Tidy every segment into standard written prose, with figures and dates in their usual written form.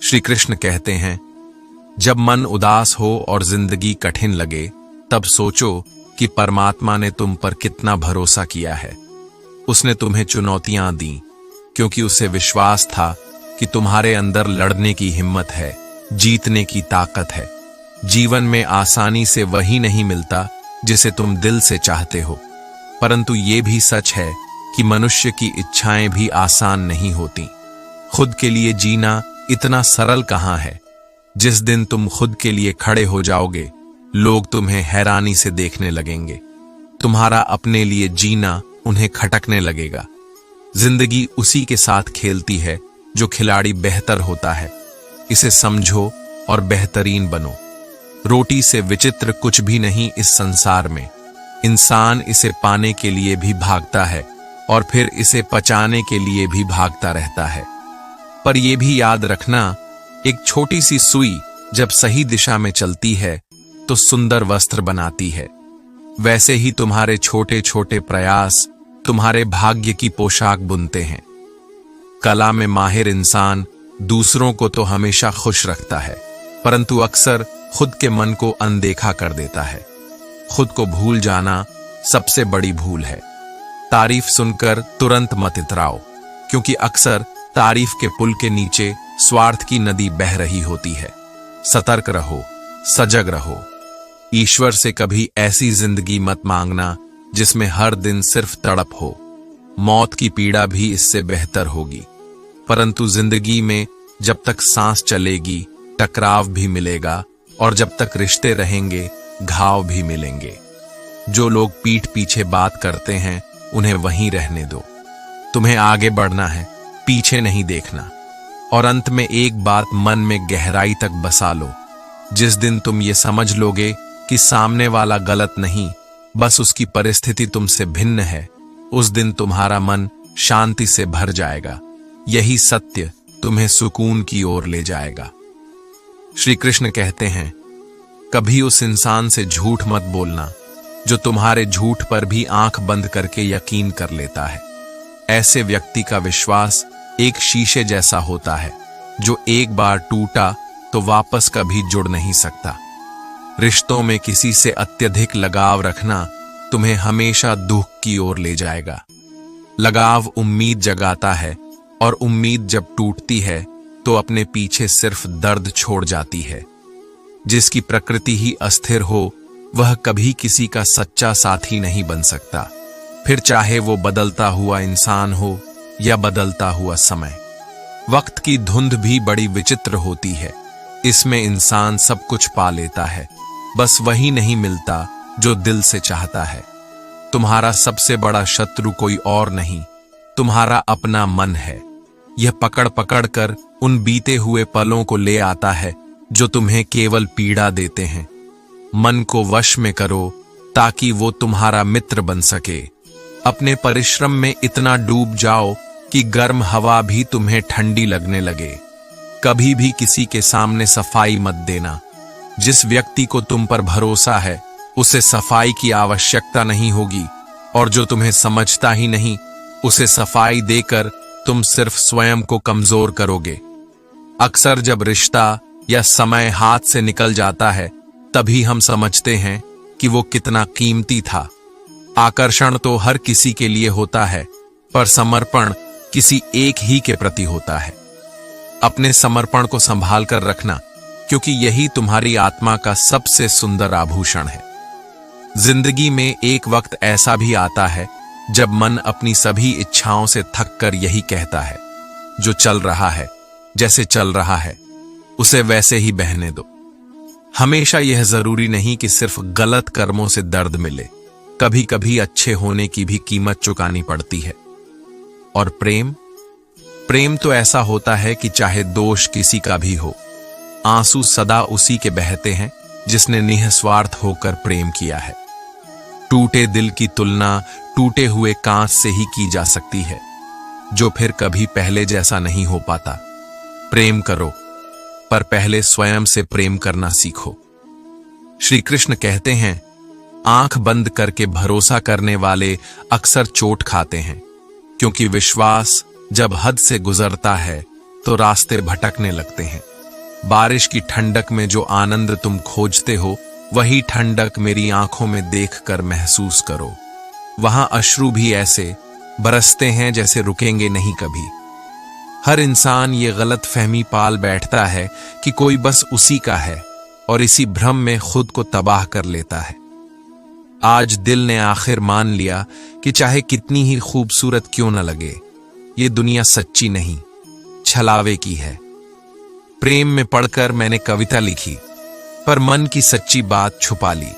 श्री कृष्ण कहते हैं, जब मन उदास हो और जिंदगी कठिन लगे, तब सोचो कि परमात्मा ने तुम पर कितना भरोसा किया है। उसने तुम्हें चुनौतियां दी क्योंकि उसे विश्वास था कि तुम्हारे अंदर लड़ने की हिम्मत है, जीतने की ताकत है। जीवन में आसानी से वही नहीं मिलता जिसे तुम दिल से चाहते हो, परंतु ये भी सच है कि मनुष्य की इच्छाएं भी आसान नहीं होती। खुद के लिए जीना इतना सरल कहां है। जिस दिन तुम खुद के लिए खड़े हो जाओगे, लोग तुम्हें हैरानी से देखने लगेंगे। तुम्हारा अपने लिए जीना उन्हें खटकने लगेगा। जिंदगी उसी के साथ खेलती है जो खिलाड़ी बेहतर होता है। इसे समझो और बेहतरीन बनो। रोटी से विचित्र कुछ भी नहीं इस संसार में। इंसान इसे पाने के लिए भी भागता है और फिर इसे पचाने के लिए भी भागता रहता है। पर यह भी याद रखना, एक छोटी सी सुई जब सही दिशा में चलती है तो सुंदर वस्त्र बनाती है। वैसे ही तुम्हारे छोटे छोटे प्रयास तुम्हारे भाग्य की पोशाक बुनते हैं। कला में माहिर इंसान दूसरों को तो हमेशा खुश रखता है, परंतु अक्सर खुद के मन को अनदेखा कर देता है। खुद को भूल जाना सबसे बड़ी भूल है। तारीफ सुनकर तुरंत मत इतराओ, क्योंकि अक्सर तारीफ के पुल के नीचे स्वार्थ की नदी बह रही होती है। सतर्क रहो, सजग रहो। ईश्वर से कभी ऐसी जिंदगी मत मांगना जिसमें हर दिन सिर्फ तड़प हो। मौत की पीड़ा भी इससे बेहतर होगी। परंतु जिंदगी में जब तक सांस चलेगी, टकराव भी मिलेगा, और जब तक रिश्ते रहेंगे, घाव भी मिलेंगे। जो लोग पीठ पीछे बात करते हैं, उन्हें वहीं रहने दो। तुम्हें आगे बढ़ना है, पीछे नहीं देखना। और अंत में एक बात मन में गहराई तक बसा लो, जिस दिन तुम ये समझ लोगे कि सामने वाला गलत नहीं, बस उसकी परिस्थिति तुमसे भिन्न है, उस दिन तुम्हारा मन शांति से भर जाएगा। यही सत्य तुम्हें सुकून की ओर ले जाएगा। श्री कृष्ण कहते हैं, कभी उस इंसान से झूठ मत बोलना जो तुम्हारे झूठ पर भी आंख बंद करके यकीन कर लेता है। ऐसे व्यक्ति का विश्वास एक शीशे जैसा होता है, जो एक बार टूटा तो वापस कभी जुड़ नहीं सकता। रिश्तों में किसी से अत्यधिक लगाव रखना तुम्हें हमेशा दुख की ओर ले जाएगा। लगाव उम्मीद जगाता है, और उम्मीद जब टूटती है तो अपने पीछे सिर्फ दर्द छोड़ जाती है। जिसकी प्रकृति ही अस्थिर हो, वह कभी किसी का सच्चा साथी नहीं बन सकता, फिर चाहे वो बदलता हुआ इंसान हो या बदलता हुआ समय। वक्त की धुंध भी बड़ी विचित्र होती है। इसमें इंसान सब कुछ पा लेता है, बस वही नहीं मिलता जो दिल से चाहता है। तुम्हारा सबसे बड़ा शत्रु कोई और नहीं, तुम्हारा अपना मन है। यह पकड़ पकड़ कर उन बीते हुए पलों को ले आता है जो तुम्हें केवल पीड़ा देते हैं। मन को वश में करो ताकि वो तुम्हारा मित्र बन सके। अपने परिश्रम में इतना डूब जाओ कि गर्म हवा भी तुम्हें ठंडी लगने लगे। कभी भी किसी के सामने सफाई मत देना। जिस व्यक्ति को तुम पर भरोसा है, उसे सफाई की आवश्यकता नहीं होगी, और जो तुम्हें समझता ही नहीं, उसे सफाई देकर तुम सिर्फ स्वयं को कमजोर करोगे। अक्सर जब रिश्ता या समय हाथ से निकल जाता है, तभी हम समझते हैं कि वो कितना कीमती था। आकर्षण तो हर किसी के लिए होता है, पर समर्पण किसी एक ही के प्रति होता है। अपने समर्पण को संभाल कर रखना, क्योंकि यही तुम्हारी आत्मा का सबसे सुंदर आभूषण है। जिंदगी में एक वक्त ऐसा भी आता है जब मन अपनी सभी इच्छाओं से थक कर यही कहता है, जो चल रहा है, जैसे चल रहा है, उसे वैसे ही बहने दो। हमेशा यह जरूरी नहीं कि सिर्फ गलत कर्मों से दर्द मिले, कभी कभी अच्छे होने की भी कीमत चुकानी पड़ती है। और प्रेम तो ऐसा होता है कि चाहे दोष किसी का भी हो, आंसू सदा उसी के बहते हैं जिसने निःस्वार्थ होकर प्रेम किया है। टूटे दिल की तुलना टूटे हुए कांच से ही की जा सकती है, जो फिर कभी पहले जैसा नहीं हो पाता। प्रेम करो, पर पहले स्वयं से प्रेम करना सीखो। श्री कृष्ण कहते हैं, आंख बंद करके भरोसा करने वाले अक्सर चोट खाते हैं, क्योंकि विश्वास जब हद से गुजरता है तो रास्ते भटकने लगते हैं। बारिश की ठंडक में जो आनंद तुम खोजते हो, वही ठंडक मेरी आंखों में देखकर महसूस करो। वहां अश्रु भी ऐसे बरसते हैं जैसे रुकेंगे नहीं कभी। हर इंसान ये गलत फहमी पाल बैठता है कि कोई बस उसी का है और इसी भ्रम में खुद को तबाह कर लेता है। आज दिल ने आखिर मान लिया कि चाहे कितनी ही खूबसूरत क्यों न लगे, ये दुनिया सच्ची नहीं, छलावे की है। प्रेम में पढ़कर मैंने कविता लिखी, पर मन की सच्ची बात छुपा ली।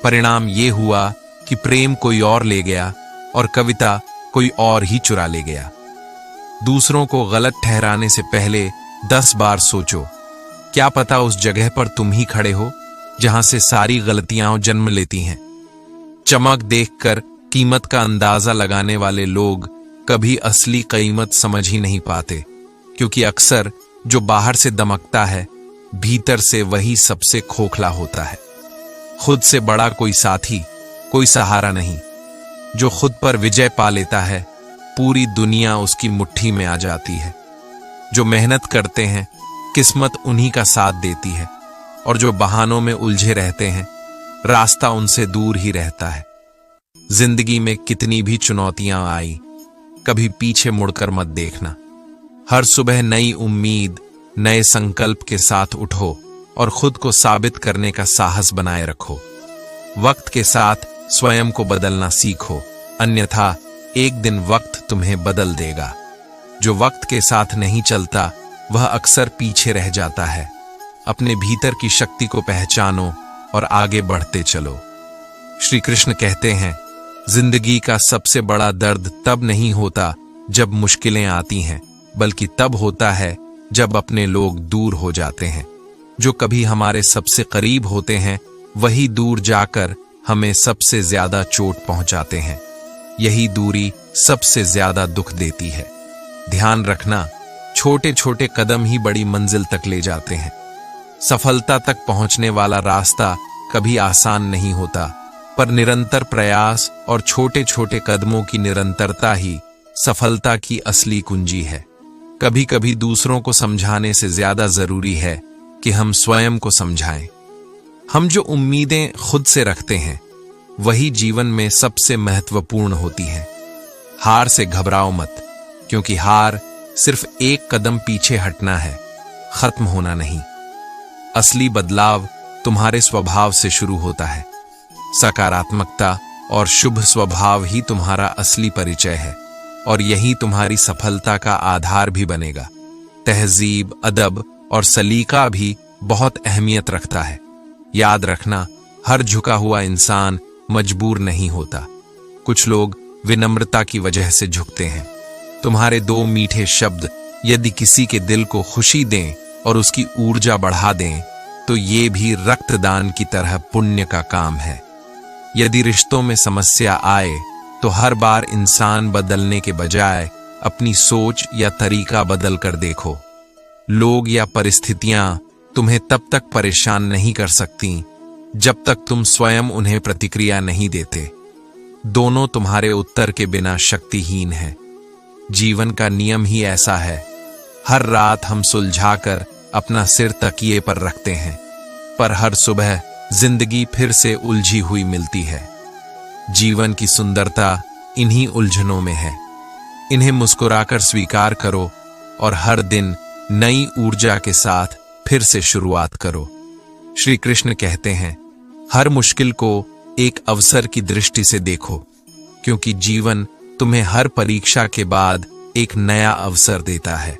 परिणाम ये हुआ कि प्रेम कोई और ले गया और कविता कोई और ही चुरा ले गया। दूसरों को गलत ठहराने से पहले 10 बार सोचो, क्या पता उस जगह पर तुम ही खड़े हो जहां से सारी गलतियां जन्म लेती हैं। चमक देखकर कीमत का अंदाजा लगाने वाले लोग कभी असली कीमत समझ ही नहीं पाते, क्योंकि अक्सर जो बाहर से दमकता है, भीतर से वही सबसे खोखला होता है। खुद से बड़ा कोई साथी, कोई सहारा नहीं। जो खुद पर विजय पा लेता है, पूरी दुनिया उसकी मुट्ठी में आ जाती है। जो मेहनत करते हैं, किस्मत उन्हीं का साथ देती है, और जो बहानों में उलझे रहते हैं, रास्ता उनसे दूर ही रहता है। जिंदगी में कितनी भी चुनौतियां आई, कभी पीछे मुड़कर मत देखना। हर सुबह नई उम्मीद, नए संकल्प के साथ उठो और खुद को साबित करने का साहस बनाए रखो। वक्त के साथ स्वयं को बदलना सीखो, अन्यथा एक दिन वक्त तुम्हें बदल देगा। जो वक्त के साथ नहीं चलता, वह अक्सर पीछे रह जाता है। अपने भीतर की शक्ति को पहचानो और आगे बढ़ते चलो। श्री कृष्ण कहते हैं, जिंदगी का सबसे बड़ा दर्द तब नहीं होता जब मुश्किलें आती हैं, बल्कि तब होता है जब अपने लोग दूर हो जाते हैं। जो कभी हमारे सबसे करीब होते हैं, वही दूर जाकर हमें सबसे ज्यादा चोट पहुंचाते हैं। यही दूरी सबसे ज्यादा दुख देती है। ध्यान रखना, छोटे छोटे कदम ही बड़ी मंजिल तक ले जाते हैं। सफलता तक पहुंचने वाला रास्ता कभी आसान नहीं होता, पर निरंतर प्रयास और छोटे छोटे कदमों की निरंतरता ही सफलता की असली कुंजी है। कभी कभी दूसरों को समझाने से ज्यादा जरूरी है कि हम स्वयं को समझाएं। हम जो उम्मीदें खुद से रखते हैं, वही जीवन में सबसे महत्वपूर्ण होती हैं। हार से घबराओ मत, क्योंकि हार सिर्फ एक कदम पीछे हटना है, खत्म होना नहीं। असली बदलाव तुम्हारे स्वभाव से शुरू होता है। सकारात्मकता और शुभ स्वभाव ही तुम्हारा असली परिचय है, और यही तुम्हारी सफलता का आधार भी बनेगा। तहजीब, अदब और सलीका भी बहुत अहमियत रखता है। याद रखना, हर झुका हुआ इंसान मजबूर नहीं होता। कुछ लोग विनम्रता की वजह से झुकते हैं। तुम्हारे 2 मीठे शब्द यदि किसी के दिल को खुशी दें और उसकी ऊर्जा बढ़ा दें, तो ये भी रक्तदान की तरह पुण्य का काम है। यदि रिश्तों में समस्या आए, तो हर बार इंसान बदलने के बजाय अपनी सोच या तरीका बदल कर देखो। लोग या परिस्थितियां तुम्हें तब तक परेशान नहीं कर सकती जब तक तुम स्वयं उन्हें प्रतिक्रिया नहीं देते। दोनों तुम्हारे उत्तर के बिना शक्तिहीन हैं। जीवन का नियम ही ऐसा है। हर रात हम सुलझाकर अपना सिर तकिए पर रखते हैं, पर हर सुबह जिंदगी फिर से उलझी हुई मिलती है। जीवन की सुंदरता इन्हीं उलझनों में है। इन्हें मुस्कुराकर स्वीकार करो और हर दिन नई ऊर्जा के साथ फिर से शुरुआत करो। श्री कृष्ण कहते हैं, हर मुश्किल को एक अवसर की दृष्टि से देखो, क्योंकि जीवन तुम्हें हर परीक्षा के बाद एक नया अवसर देता है।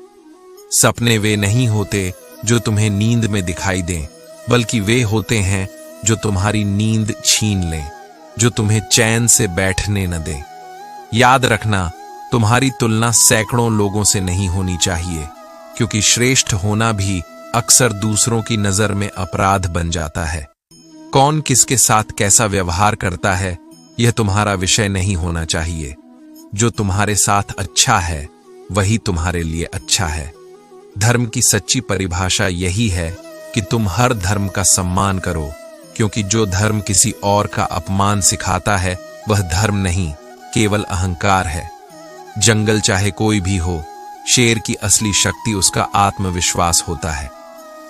सपने वे नहीं होते जो तुम्हें नींद में दिखाई दें, बल्कि वे होते हैं जो तुम्हारी नींद छीन लें, जो तुम्हें चैन से बैठने न दें। याद रखना, तुम्हारी तुलना सैकड़ों लोगों से नहीं होनी चाहिए, क्योंकि श्रेष्ठ होना भी अक्सर दूसरों की नजर में अपराध बन जाता है। कौन किसके साथ कैसा व्यवहार करता है, यह तुम्हारा विषय नहीं होना चाहिए। जो तुम्हारे साथ अच्छा है, वही तुम्हारे लिए अच्छा है। धर्म की सच्ची परिभाषा यही है कि तुम हर धर्म का सम्मान करो, क्योंकि जो धर्म किसी और का अपमान सिखाता है, वह धर्म नहीं, केवल अहंकार है। जंगल चाहे कोई भी हो, शेर की असली शक्ति उसका आत्मविश्वास होता है।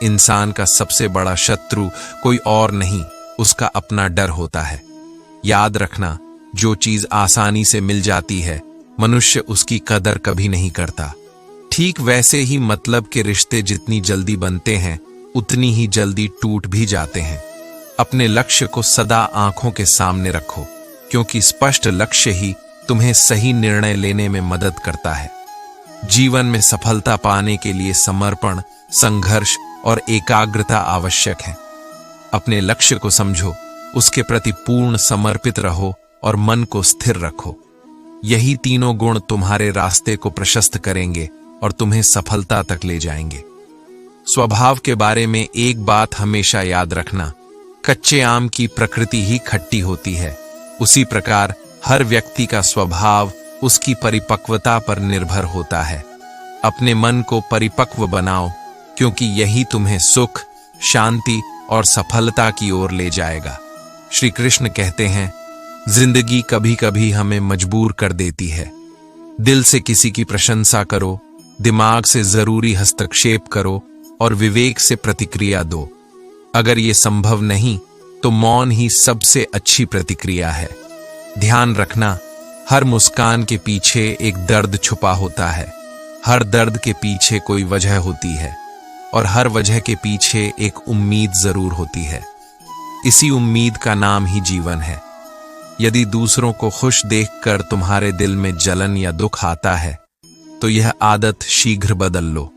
इंसान का सबसे बड़ा शत्रु कोई और नहीं, उसका अपना डर होता है। याद रखना, जो चीज आसानी से मिल जाती है, मनुष्य उसकी कदर कभी नहीं करता। ठीक वैसे ही मतलब के रिश्ते जितनी जल्दी बनते हैं, उतनी ही जल्दी टूट भी जाते हैं। अपने लक्ष्य को सदा आंखों के सामने रखो, क्योंकि स्पष्ट लक्ष्य ही तुम्हें सही निर्णय लेने में मदद करता है। जीवन में सफलता पाने के लिए समर्पण, संघर्ष और एकाग्रता आवश्यक है। अपने लक्ष्य को समझो, उसके प्रति पूर्ण समर्पित रहो और मन को स्थिर रखो। यही तीनों गुण तुम्हारे रास्ते को प्रशस्त करेंगे और तुम्हें सफलता तक ले जाएंगे। स्वभाव के बारे में एक बात हमेशा याद रखना, कच्चे आम की प्रकृति ही खट्टी होती है। उसी प्रकार हर व्यक्ति का स्वभाव उसकी परिपक्वता पर निर्भर होता है। अपने मन को परिपक्व बनाओ, क्योंकि यही तुम्हें सुख, शांति और सफलता की ओर ले जाएगा। श्री कृष्ण कहते हैं, जिंदगी कभी कभी हमें मजबूर कर देती है। दिल से किसी की प्रशंसा करो, दिमाग से जरूरी हस्तक्षेप करो और विवेक से प्रतिक्रिया दो। अगर ये संभव नहीं तो मौन ही सबसे अच्छी प्रतिक्रिया है। ध्यान रखना, हर मुस्कान के पीछे एक दर्द छुपा होता है। हर दर्द के पीछे कोई वजह होती है और हर वजह के पीछे एक उम्मीद जरूर होती है। इसी उम्मीद का नाम ही जीवन है। यदि दूसरों को खुश देखकर तुम्हारे दिल में जलन या दुख आता है, तो यह आदत शीघ्र बदल लो,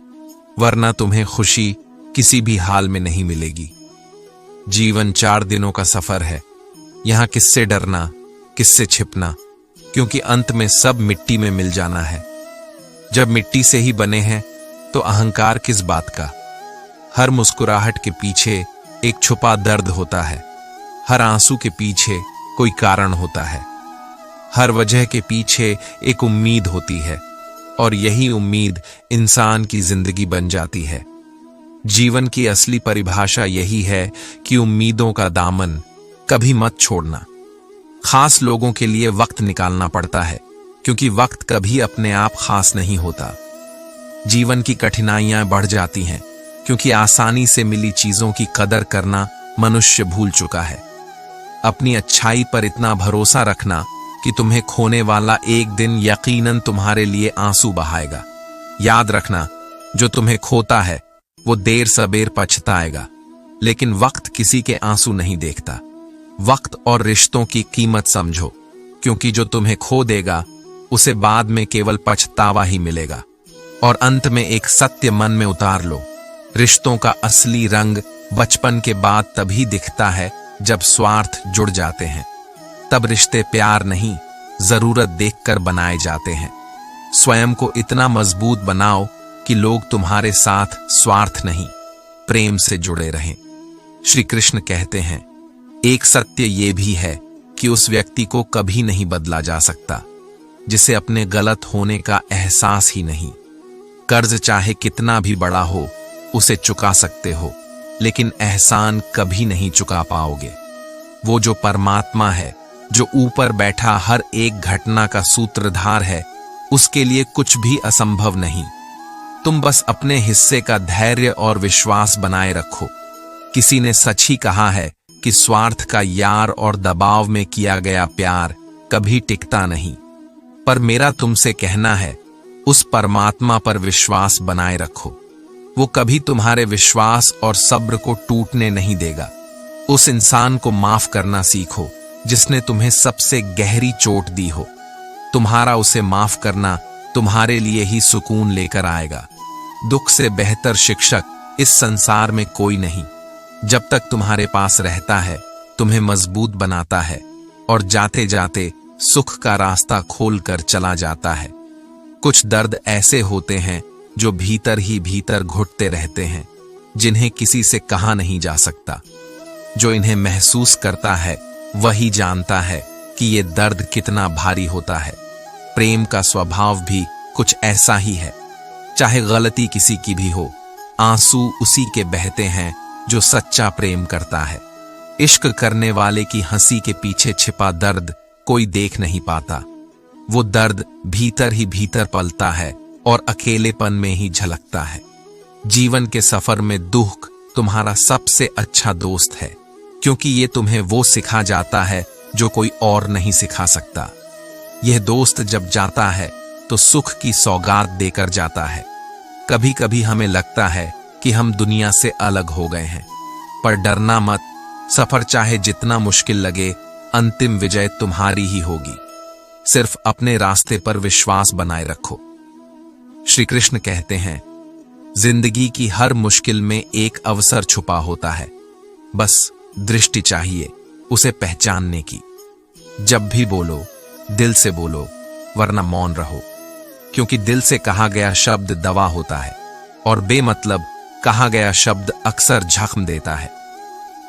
वरना तुम्हें खुशी किसी भी हाल में नहीं मिलेगी। जीवन 4 दिनों का सफर है। यहां किससे डरना, किससे छिपना, क्योंकि अंत में सब मिट्टी में मिल जाना है। जब मिट्टी से ही बने हैं तो अहंकार किस बात का। हर मुस्कुराहट के पीछे एक छुपा दर्द होता है। हर आंसू के पीछे कोई कारण होता है। हर वजह के पीछे एक उम्मीद होती है और यही उम्मीद इंसान की जिंदगी बन जाती है। जीवन की असली परिभाषा यही है कि उम्मीदों का दामन कभी मत छोड़ना। खास लोगों के लिए वक्त निकालना पड़ता है, क्योंकि वक्त कभी अपने आप खास नहीं होता। जीवन की कठिनाइयां बढ़ जाती हैं, क्योंकि आसानी से मिली चीजों की कदर करना मनुष्य भूल चुका है। अपनी अच्छाई पर इतना भरोसा रखना कि तुम्हें खोने वाला एक दिन यकीनन तुम्हारे लिए आंसू बहाएगा। याद रखना, जो तुम्हें खोता है वो देर सबेर पछताएगा, लेकिन वक्त किसी के आंसू नहीं देखता। वक्त और रिश्तों की कीमत समझो, क्योंकि जो तुम्हें खो देगा उसे बाद में केवल पछतावा ही मिलेगा। और अंत में एक सत्य मन में उतार लो, रिश्तों का असली रंग बचपन के बाद तभी दिखता है जब स्वार्थ जुड़ जाते हैं। तब रिश्ते प्यार नहीं, जरूरत देखकर बनाए जाते हैं। स्वयं को इतना मजबूत बनाओ कि लोग तुम्हारे साथ स्वार्थ नहीं, प्रेम से जुड़े रहें। श्री कृष्ण कहते हैं, एक सत्य ये भी है कि उस व्यक्ति को कभी नहीं बदला जा सकता जिसे अपने गलत होने का एहसास ही नहीं। कर्ज चाहे कितना भी बड़ा हो, उसे चुका सकते हो, लेकिन एहसान कभी नहीं चुका पाओगे। वो जो परमात्मा है, जो ऊपर बैठा हर एक घटना का सूत्रधार है, उसके लिए कुछ भी असंभव नहीं। तुम बस अपने हिस्से का धैर्य और विश्वास बनाए रखो। किसी ने सच ही कहा है कि स्वार्थ का यार और दबाव में किया गया प्यार कभी टिकता नहीं। पर मेरा तुमसे कहना है, उस परमात्मा पर विश्वास बनाए रखो। वो कभी तुम्हारे विश्वास और सब्र को टूटने नहीं देगा। उस इंसान को माफ करना सीखो जिसने तुम्हें सबसे गहरी चोट दी हो। तुम्हारा उसे माफ करना तुम्हारे लिए ही सुकून लेकर आएगा। दुख से बेहतर शिक्षक इस संसार में कोई नहीं। जब तक तुम्हारे पास रहता है, तुम्हें मजबूत बनाता है और जाते जाते सुख का रास्ता खोलकर चला जाता है। कुछ दर्द ऐसे होते हैं जो भीतर ही भीतर घुटते रहते हैं, जिन्हें किसी से कहा नहीं जा सकता। जो इन्हें महसूस करता है वही जानता है कि ये दर्द कितना भारी होता है। प्रेम का स्वभाव भी कुछ ऐसा ही है। चाहे गलती किसी की भी हो, आंसू उसी के बहते हैं जो सच्चा प्रेम करता है। इश्क करने वाले की हंसी के पीछे छिपा दर्द कोई देख नहीं पाता। वो दर्द भीतर ही भीतर पलता है और अकेलेपन में ही झलकता है। जीवन के सफर में दुख तुम्हारा सबसे अच्छा दोस्त है, क्योंकि ये तुम्हें वो सिखा जाता है जो कोई और नहीं सिखा सकता। यह दोस्त जब जाता है तो सुख की सौगात देकर जाता है। कभी कभी हमें लगता है कि हम दुनिया से अलग हो गए हैं, पर डरना मत। सफर चाहे जितना मुश्किल लगे, अंतिम विजय तुम्हारी ही होगी। सिर्फ अपने रास्ते पर विश्वास बनाए रखो। श्री कृष्ण कहते हैं, जिंदगी की हर मुश्किल में एक अवसर छुपा होता है, बस दृष्टि चाहिए उसे पहचानने की। जब भी बोलो, दिल से बोलो, वरना मौन रहो, क्योंकि दिल से कहा गया शब्द दवा होता है और बेमतलब कहा गया शब्द अक्सर जख्म देता है।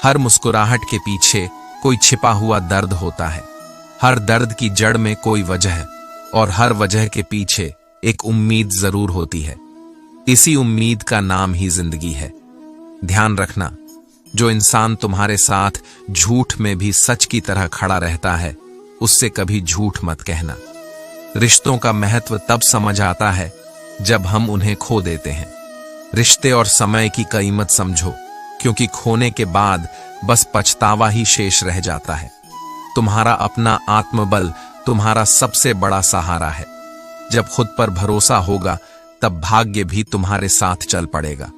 हर मुस्कुराहट के पीछे कोई छिपा हुआ दर्द होता है। हर दर्द की जड़ में कोई वजह है और हर वजह के पीछे एक उम्मीद जरूर होती है। इसी उम्मीद का नाम ही जिंदगी है। ध्यान रखना, जो इंसान तुम्हारे साथ झूठ में भी सच की तरह खड़ा रहता है, उससे कभी झूठ मत कहना। रिश्तों का महत्व तब समझ आता है जब हम उन्हें खो देते हैं। रिश्ते और समय की कीमत समझो, क्योंकि खोने के बाद बस पछतावा ही शेष रह जाता है। तुम्हारा अपना आत्मबल तुम्हारा सबसे बड़ा सहारा है। जब खुद पर भरोसा होगा, तब भाग्य भी तुम्हारे साथ चल पड़ेगा।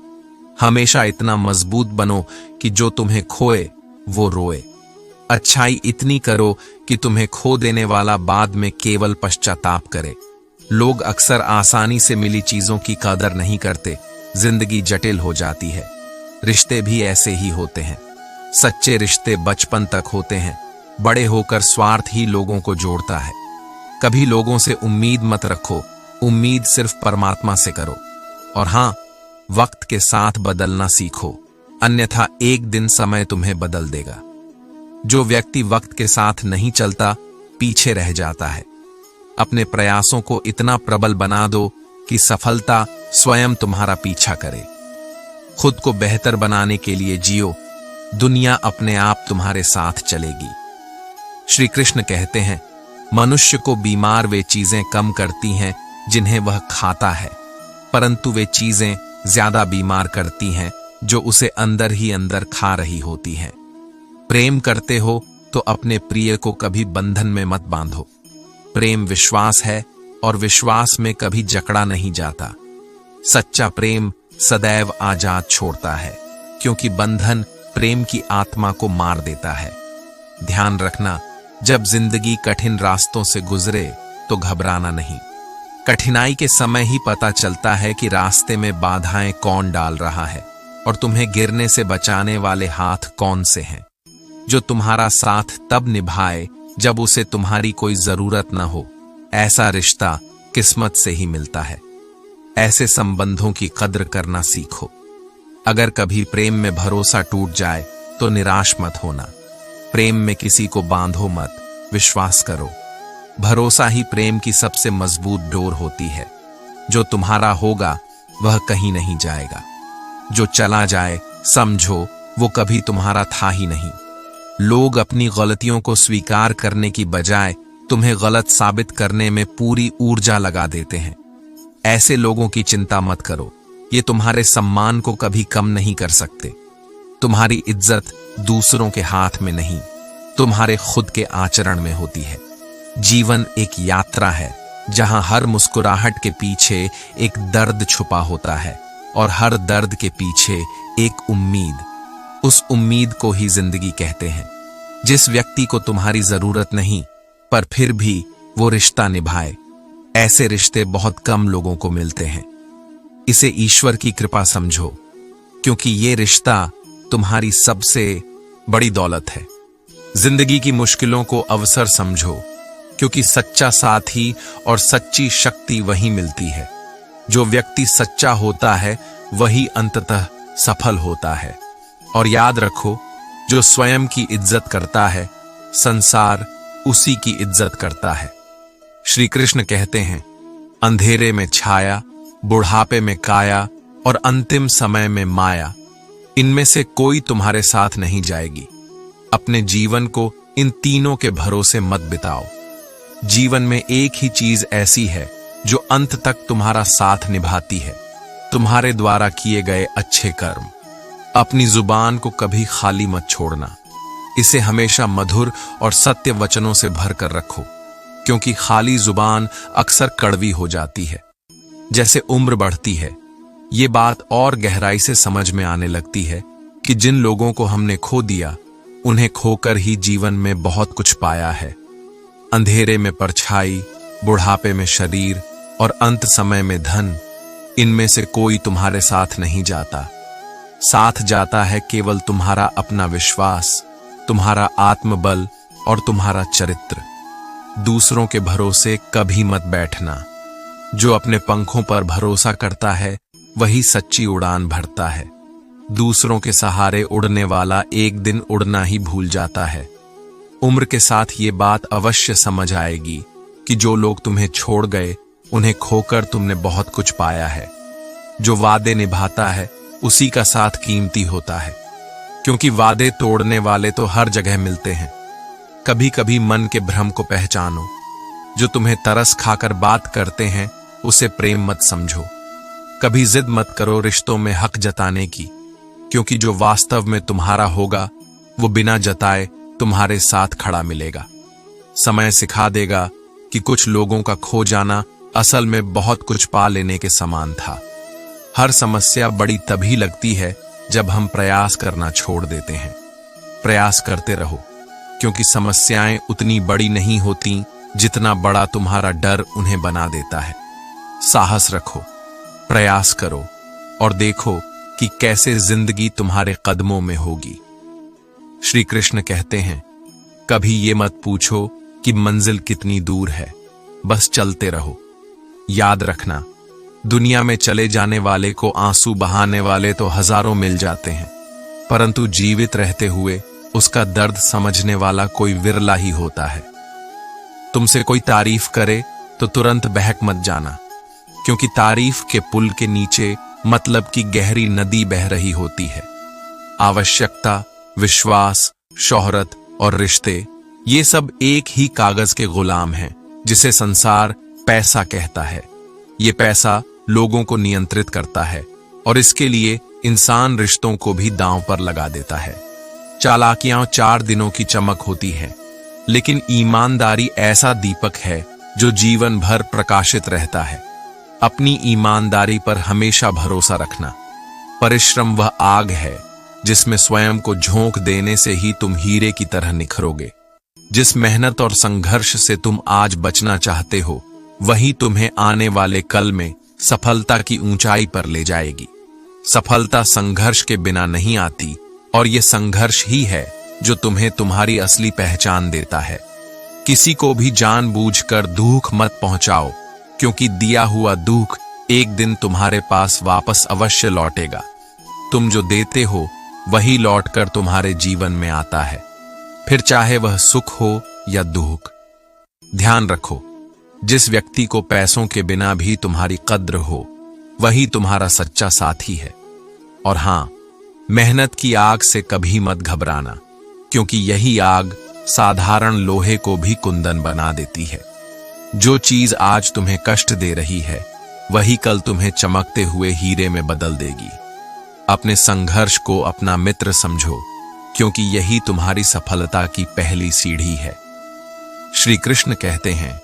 हमेशा इतना मजबूत बनो कि जो तुम्हें खोए वो रोए। अच्छाई इतनी करो कि तुम्हें खो देने वाला बाद में केवल पश्चाताप करे। लोग अक्सर आसानी से मिली चीजों की कदर नहीं करते। जिंदगी जटिल हो जाती है। रिश्ते भी ऐसे ही होते हैं। सच्चे रिश्ते बचपन तक होते हैं। बड़े होकर स्वार्थ ही लोगों को जोड़ता है। कभी लोगों से उम्मीद मत रखो, उम्मीद सिर्फ परमात्मा से करो। और हां, वक्त के साथ बदलना सीखो, अन्यथा एक दिन समय तुम्हें बदल देगा। जो व्यक्ति वक्त के साथ नहीं चलता, पीछे रह जाता है। अपने प्रयासों को इतना प्रबल बना दो कि सफलता स्वयं तुम्हारा पीछा करे। खुद को बेहतर बनाने के लिए जियो, दुनिया अपने आप तुम्हारे साथ चलेगी। श्री कृष्ण कहते हैं, मनुष्य को बीमार वे चीजें कम करती हैं जिन्हें वह खाता है, परंतु वे चीजें ज्यादा बीमार करती हैं जो उसे अंदर ही अंदर खा रही होती हैं। प्रेम करते हो तो अपने प्रिय को कभी बंधन में मत बांधो। प्रेम विश्वास है और विश्वास में कभी जकड़ा नहीं जाता। सच्चा प्रेम सदैव आजाद छोड़ता है, क्योंकि बंधन प्रेम की आत्मा को मार देता है। ध्यान रखना, जब जिंदगी कठिन रास्तों से गुजरे तो घबराना नहीं। कठिनाई के समय ही पता चलता है कि रास्ते में बाधाएं कौन डाल रहा है और तुम्हें गिरने से बचाने वाले हाथ कौन से हैं। जो तुम्हारा साथ तब निभाए जब उसे तुम्हारी कोई जरूरत न हो, ऐसा रिश्ता किस्मत से ही मिलता है। ऐसे संबंधों की कद्र करना सीखो। अगर कभी प्रेम में भरोसा टूट जाए तो निराश मत होना। प्रेम में किसी को बांधो मत, विश्वास करो। भरोसा ही प्रेम की सबसे मजबूत डोर होती है। जो तुम्हारा होगा वह कहीं नहीं जाएगा। जो चला जाए, समझो वो कभी तुम्हारा था ही नहीं। लोग अपनी गलतियों को स्वीकार करने की बजाय तुम्हें गलत साबित करने में पूरी ऊर्जा लगा देते हैं। ऐसे लोगों की चिंता मत करो, ये तुम्हारे सम्मान को कभी कम नहीं कर सकते। तुम्हारी इज्जत दूसरों के हाथ में नहीं, तुम्हारे खुद के आचरण में होती है। जीवन एक यात्रा है जहां हर मुस्कुराहट के पीछे एक दर्द छुपा होता है और हर दर्द के पीछे एक उम्मीद। उस उम्मीद को ही जिंदगी कहते हैं। जिस व्यक्ति को तुम्हारी जरूरत नहीं पर फिर भी वो रिश्ता निभाए, ऐसे रिश्ते बहुत कम लोगों को मिलते हैं। इसे ईश्वर की कृपा समझो, क्योंकि ये रिश्ता तुम्हारी सबसे बड़ी दौलत है। जिंदगी की मुश्किलों को अवसर समझो, क्योंकि सच्चा साथी और सच्ची शक्ति वही मिलती है। जो व्यक्ति सच्चा होता है वही अंततः सफल होता है। और याद रखो, जो स्वयं की इज्जत करता है, संसार उसी की इज्जत करता है। श्री कृष्ण कहते हैं, अंधेरे में छाया, बुढ़ापे में काया और अंतिम समय में माया, इनमें से कोई तुम्हारे साथ नहीं जाएगी। अपने जीवन को इन तीनों के भरोसे मत बिताओ। जीवन में एक ही चीज ऐसी है जो अंत तक तुम्हारा साथ निभाती है, तुम्हारे द्वारा किए गए अच्छे कर्म। अपनी जुबान को कभी खाली मत छोड़ना, इसे हमेशा मधुर और सत्य वचनों से भर कर रखो, क्योंकि खाली जुबान अक्सर कड़वी हो जाती है। जैसे उम्र बढ़ती है, ये बात और गहराई से समझ में आने लगती है कि जिन लोगों को हमने खो दिया, उन्हें खोकर ही जीवन में बहुत कुछ पाया है। अंधेरे में परछाई, बुढ़ापे में शरीर और अंत समय में धन, इनमें से कोई तुम्हारे साथ नहीं जाता। साथ जाता है केवल तुम्हारा अपना विश्वास, तुम्हारा आत्मबल और तुम्हारा चरित्र। दूसरों के भरोसे कभी मत बैठना। जो अपने पंखों पर भरोसा करता है, वही सच्ची उड़ान भरता है। दूसरों के सहारे उड़ने वाला एक दिन उड़ना ही भूल जाता है। उम्र के साथ ये बात अवश्य समझ आएगी कि जो लोग तुम्हें छोड़ गए, उन्हें खोकर तुमने बहुत कुछ पाया है। जो वादे निभाता है, उसी का साथ कीमती होता है, क्योंकि वादे तोड़ने वाले तो हर जगह मिलते हैं। कभी कभी मन के भ्रम को पहचानो। जो तुम्हें तरस खाकर बात करते हैं, उसे प्रेम मत समझो। कभी जिद मत करो रिश्तों में हक जताने की, क्योंकि जो वास्तव में तुम्हारा होगा, वो बिना जताए तुम्हारे साथ खड़ा मिलेगा। समय सिखा देगा कि कुछ लोगों का खो जाना असल में बहुत कुछ पा लेने के समान था। हर समस्या बड़ी तभी लगती है जब हम प्रयास करना छोड़ देते हैं। प्रयास करते रहो, क्योंकि समस्याएं उतनी बड़ी नहीं होती जितना बड़ा तुम्हारा डर उन्हें बना देता है। साहस रखो, प्रयास करो और देखो कि कैसे जिंदगी तुम्हारे कदमों में होगी। श्री कृष्ण कहते हैं, कभी ये मत पूछो कि मंजिल कितनी दूर है, बस चलते रहो। याद रखना, दुनिया में चले जाने वाले को आंसू बहाने वाले तो हजारों मिल जाते हैं, परंतु जीवित रहते हुए उसका दर्द समझने वाला कोई विरला ही होता है। तुमसे कोई तारीफ करे तो तुरंत बहक मत जाना, क्योंकि तारीफ के पुल के नीचे मतलब की गहरी नदी बह रही होती है। आवश्यकता, विश्वास, शोहरत और रिश्ते, ये सब एक ही कागज के गुलाम हैं, जिसे संसार पैसा कहता है। ये पैसा लोगों को नियंत्रित करता है और इसके लिए इंसान रिश्तों को भी दांव पर लगा देता है। चालाकियां 4 दिनों की चमक होती है, लेकिन ईमानदारी ऐसा दीपक है जो जीवन भर प्रकाशित रहता है। अपनी ईमानदारी पर हमेशा भरोसा रखना। परिश्रम वह आग है जिसमें स्वयं को झोंक देने से ही तुम हीरे की तरह निखरोगे। जिस मेहनत और संघर्ष से तुम आज बचना चाहते हो, वही तुम्हें आने वाले कल में सफलता की ऊंचाई पर ले जाएगी। सफलता संघर्ष के बिना नहीं आती, और ये संघर्ष ही है जो तुम्हें तुम्हारी असली पहचान देता है। किसी को भी जानबूझकर दुख मत पहुंचाओ, क्योंकि दिया हुआ दुख एक दिन तुम्हारे पास वापस अवश्य लौटेगा। तुम जो देते हो, वही लौटकर तुम्हारे जीवन में आता है, फिर चाहे वह सुख हो या दुख। ध्यान रखो, जिस व्यक्ति को पैसों के बिना भी तुम्हारी कद्र हो, वही तुम्हारा सच्चा साथी है। और हां, मेहनत की आग से कभी मत घबराना, क्योंकि यही आग साधारण लोहे को भी कुंदन बना देती है। जो चीज आज तुम्हें कष्ट दे रही है, वही कल तुम्हें चमकते हुए हीरे में बदल देगी। अपने संघर्ष को अपना मित्र समझो, क्योंकि यही तुम्हारी सफलता की पहली सीढ़ी है। श्री कृष्ण कहते हैं,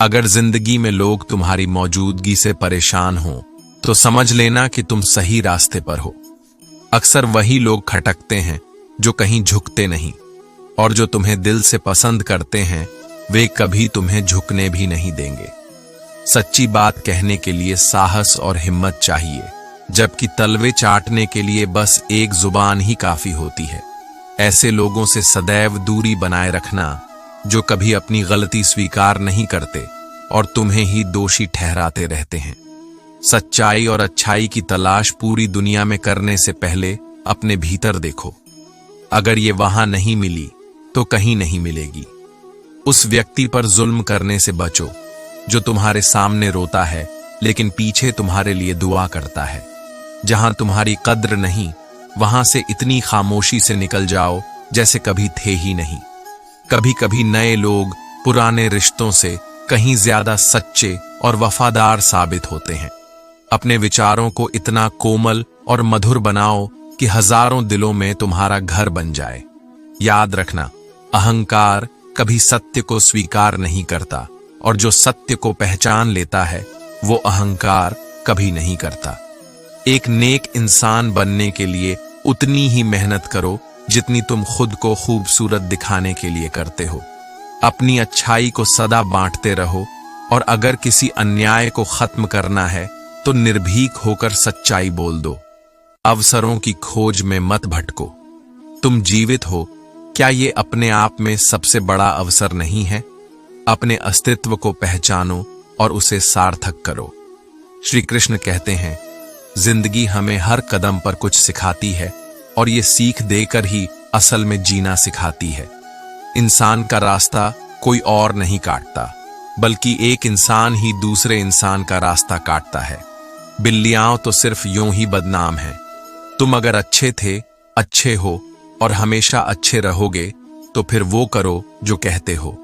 अगर जिंदगी में लोग तुम्हारी मौजूदगी से परेशान हो, तो समझ लेना कि तुम सही रास्ते पर हो। अक्सर वही लोग खटकते हैं जो कहीं झुकते नहीं, और जो तुम्हें दिल से पसंद करते हैं, वे कभी तुम्हें झुकने भी नहीं देंगे। सच्ची बात कहने के लिए साहस और हिम्मत चाहिए, जबकि तलवे चाटने के लिए बस एक जुबान ही काफी होती है। ऐसे लोगों से सदैव दूरी बनाए रखना, जो कभी अपनी गलती स्वीकार नहीं करते और तुम्हें ही दोषी ठहराते रहते हैं। सच्चाई और अच्छाई की तलाश पूरी दुनिया में करने से पहले अपने भीतर देखो। अगर ये वहां नहीं मिली, तो कहीं नहीं मिलेगी। उस व्यक्ति पर जुल्म करने से बचो, जो तुम्हारे सामने रोता है लेकिन पीछे तुम्हारे लिए दुआ करता है। जहां तुम्हारी कद्र नहीं, वहां से इतनी खामोशी से निकल जाओ जैसे कभी थे ही नहीं। कभी कभी नए लोग पुराने रिश्तों से कहीं ज्यादा सच्चे और वफादार साबित होते हैं। अपने विचारों को इतना कोमल और मधुर बनाओ कि हजारों दिलों में तुम्हारा घर बन जाए। याद रखना, अहंकार कभी सत्य को स्वीकार नहीं करता, और जो सत्य को पहचान लेता है वो अहंकार कभी नहीं करता। एक नेक इंसान बनने के लिए उतनी ही मेहनत करो जितनी तुम खुद को खूबसूरत दिखाने के लिए करते हो। अपनी अच्छाई को सदा बांटते रहो, और अगर किसी अन्याय को खत्म करना है तो निर्भीक होकर सच्चाई बोल दो। अवसरों की खोज में मत भटको। तुम जीवित हो, क्या ये अपने आप में सबसे बड़ा अवसर नहीं है? अपने अस्तित्व को पहचानो और उसे सार्थक करो। श्री कृष्ण कहते हैं, जिंदगी हमें हर कदम पर कुछ सिखाती है, और ये सीख देकर ही असल में जीना सिखाती है। इंसान का रास्ता कोई और नहीं काटता, बल्कि एक इंसान ही दूसरे इंसान का रास्ता काटता है। बिल्लियां तो सिर्फ यूं ही बदनाम हैं। तुम अगर अच्छे थे, अच्छे हो और हमेशा अच्छे रहोगे तो फिर वो करो जो कहते हो।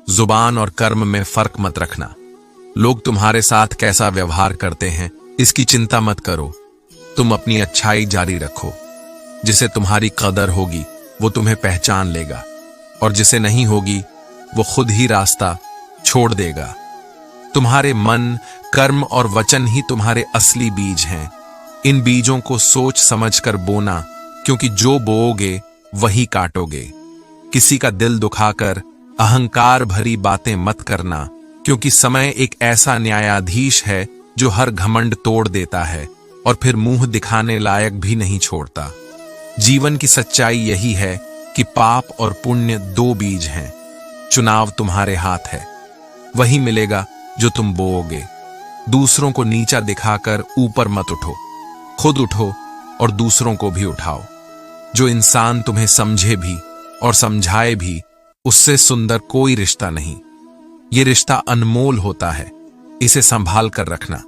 जुबान और कर्म में फर्क मत रखना। लोग तुम्हारे साथ कैसा व्यवहार करते हैं इसकी चिंता मत करो। तुम अपनी अच्छाई जारी रखो। जिसे तुम्हारी कदर होगी वो तुम्हें पहचान लेगा, और जिसे नहीं होगी वो खुद ही रास्ता छोड़ देगा। तुम्हारे मन, कर्म और वचन ही तुम्हारे असली बीज हैं। इन बीजों को सोच समझकर बोना, क्योंकि जो बोओगे वही काटोगे। किसी का दिल दुखाकर अहंकार भरी बातें मत करना, क्योंकि समय एक ऐसा न्यायाधीश है जो हर घमंड तोड़ देता है और फिर मुंह दिखाने लायक भी नहीं छोड़ता। जीवन की सच्चाई यही है कि पाप और पुण्य दो बीज हैं। चुनाव तुम्हारे हाथ है। वही मिलेगा जो तुम बोओगे। दूसरों को नीचा दिखाकर ऊपर मत उठो। खुद उठो और दूसरों को भी उठाओ। जो इंसान तुम्हें समझे भी और समझाए भी, उससे सुंदर कोई रिश्ता नहीं। ये रिश्ता अनमोल होता है, इसे संभाल कर रखना।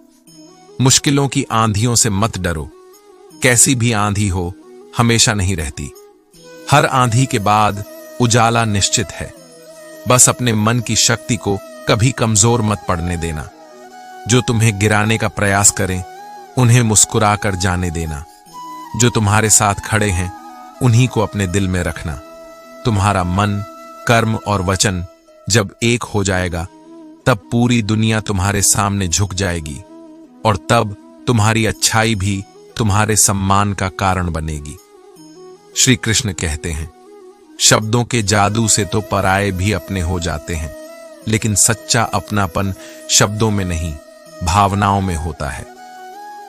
मुश्किलों की आंधियों से मत डरो। कैसी भी आंधी हो, हमेशा नहीं रहती। हर आंधी के बाद उजाला निश्चित है। बस अपने मन की शक्ति को कभी कमजोर मत पड़ने देना। जो तुम्हें गिराने का प्रयास करें, उन्हें मुस्कुरा कर जाने देना। जो तुम्हारे साथ खड़े हैं, उन्हीं को अपने दिल में रखना। तुम्हारा मन, कर्म और वचन जब एक हो जाएगा, तब पूरी दुनिया तुम्हारे सामने झुक जाएगी, और तब तुम्हारी अच्छाई भी तुम्हारे सम्मान का कारण बनेगी। श्री कृष्ण कहते हैं, शब्दों के जादू से तो पराये भी अपने हो जाते हैं, लेकिन सच्चा अपनापन शब्दों में नहीं, भावनाओं में होता है।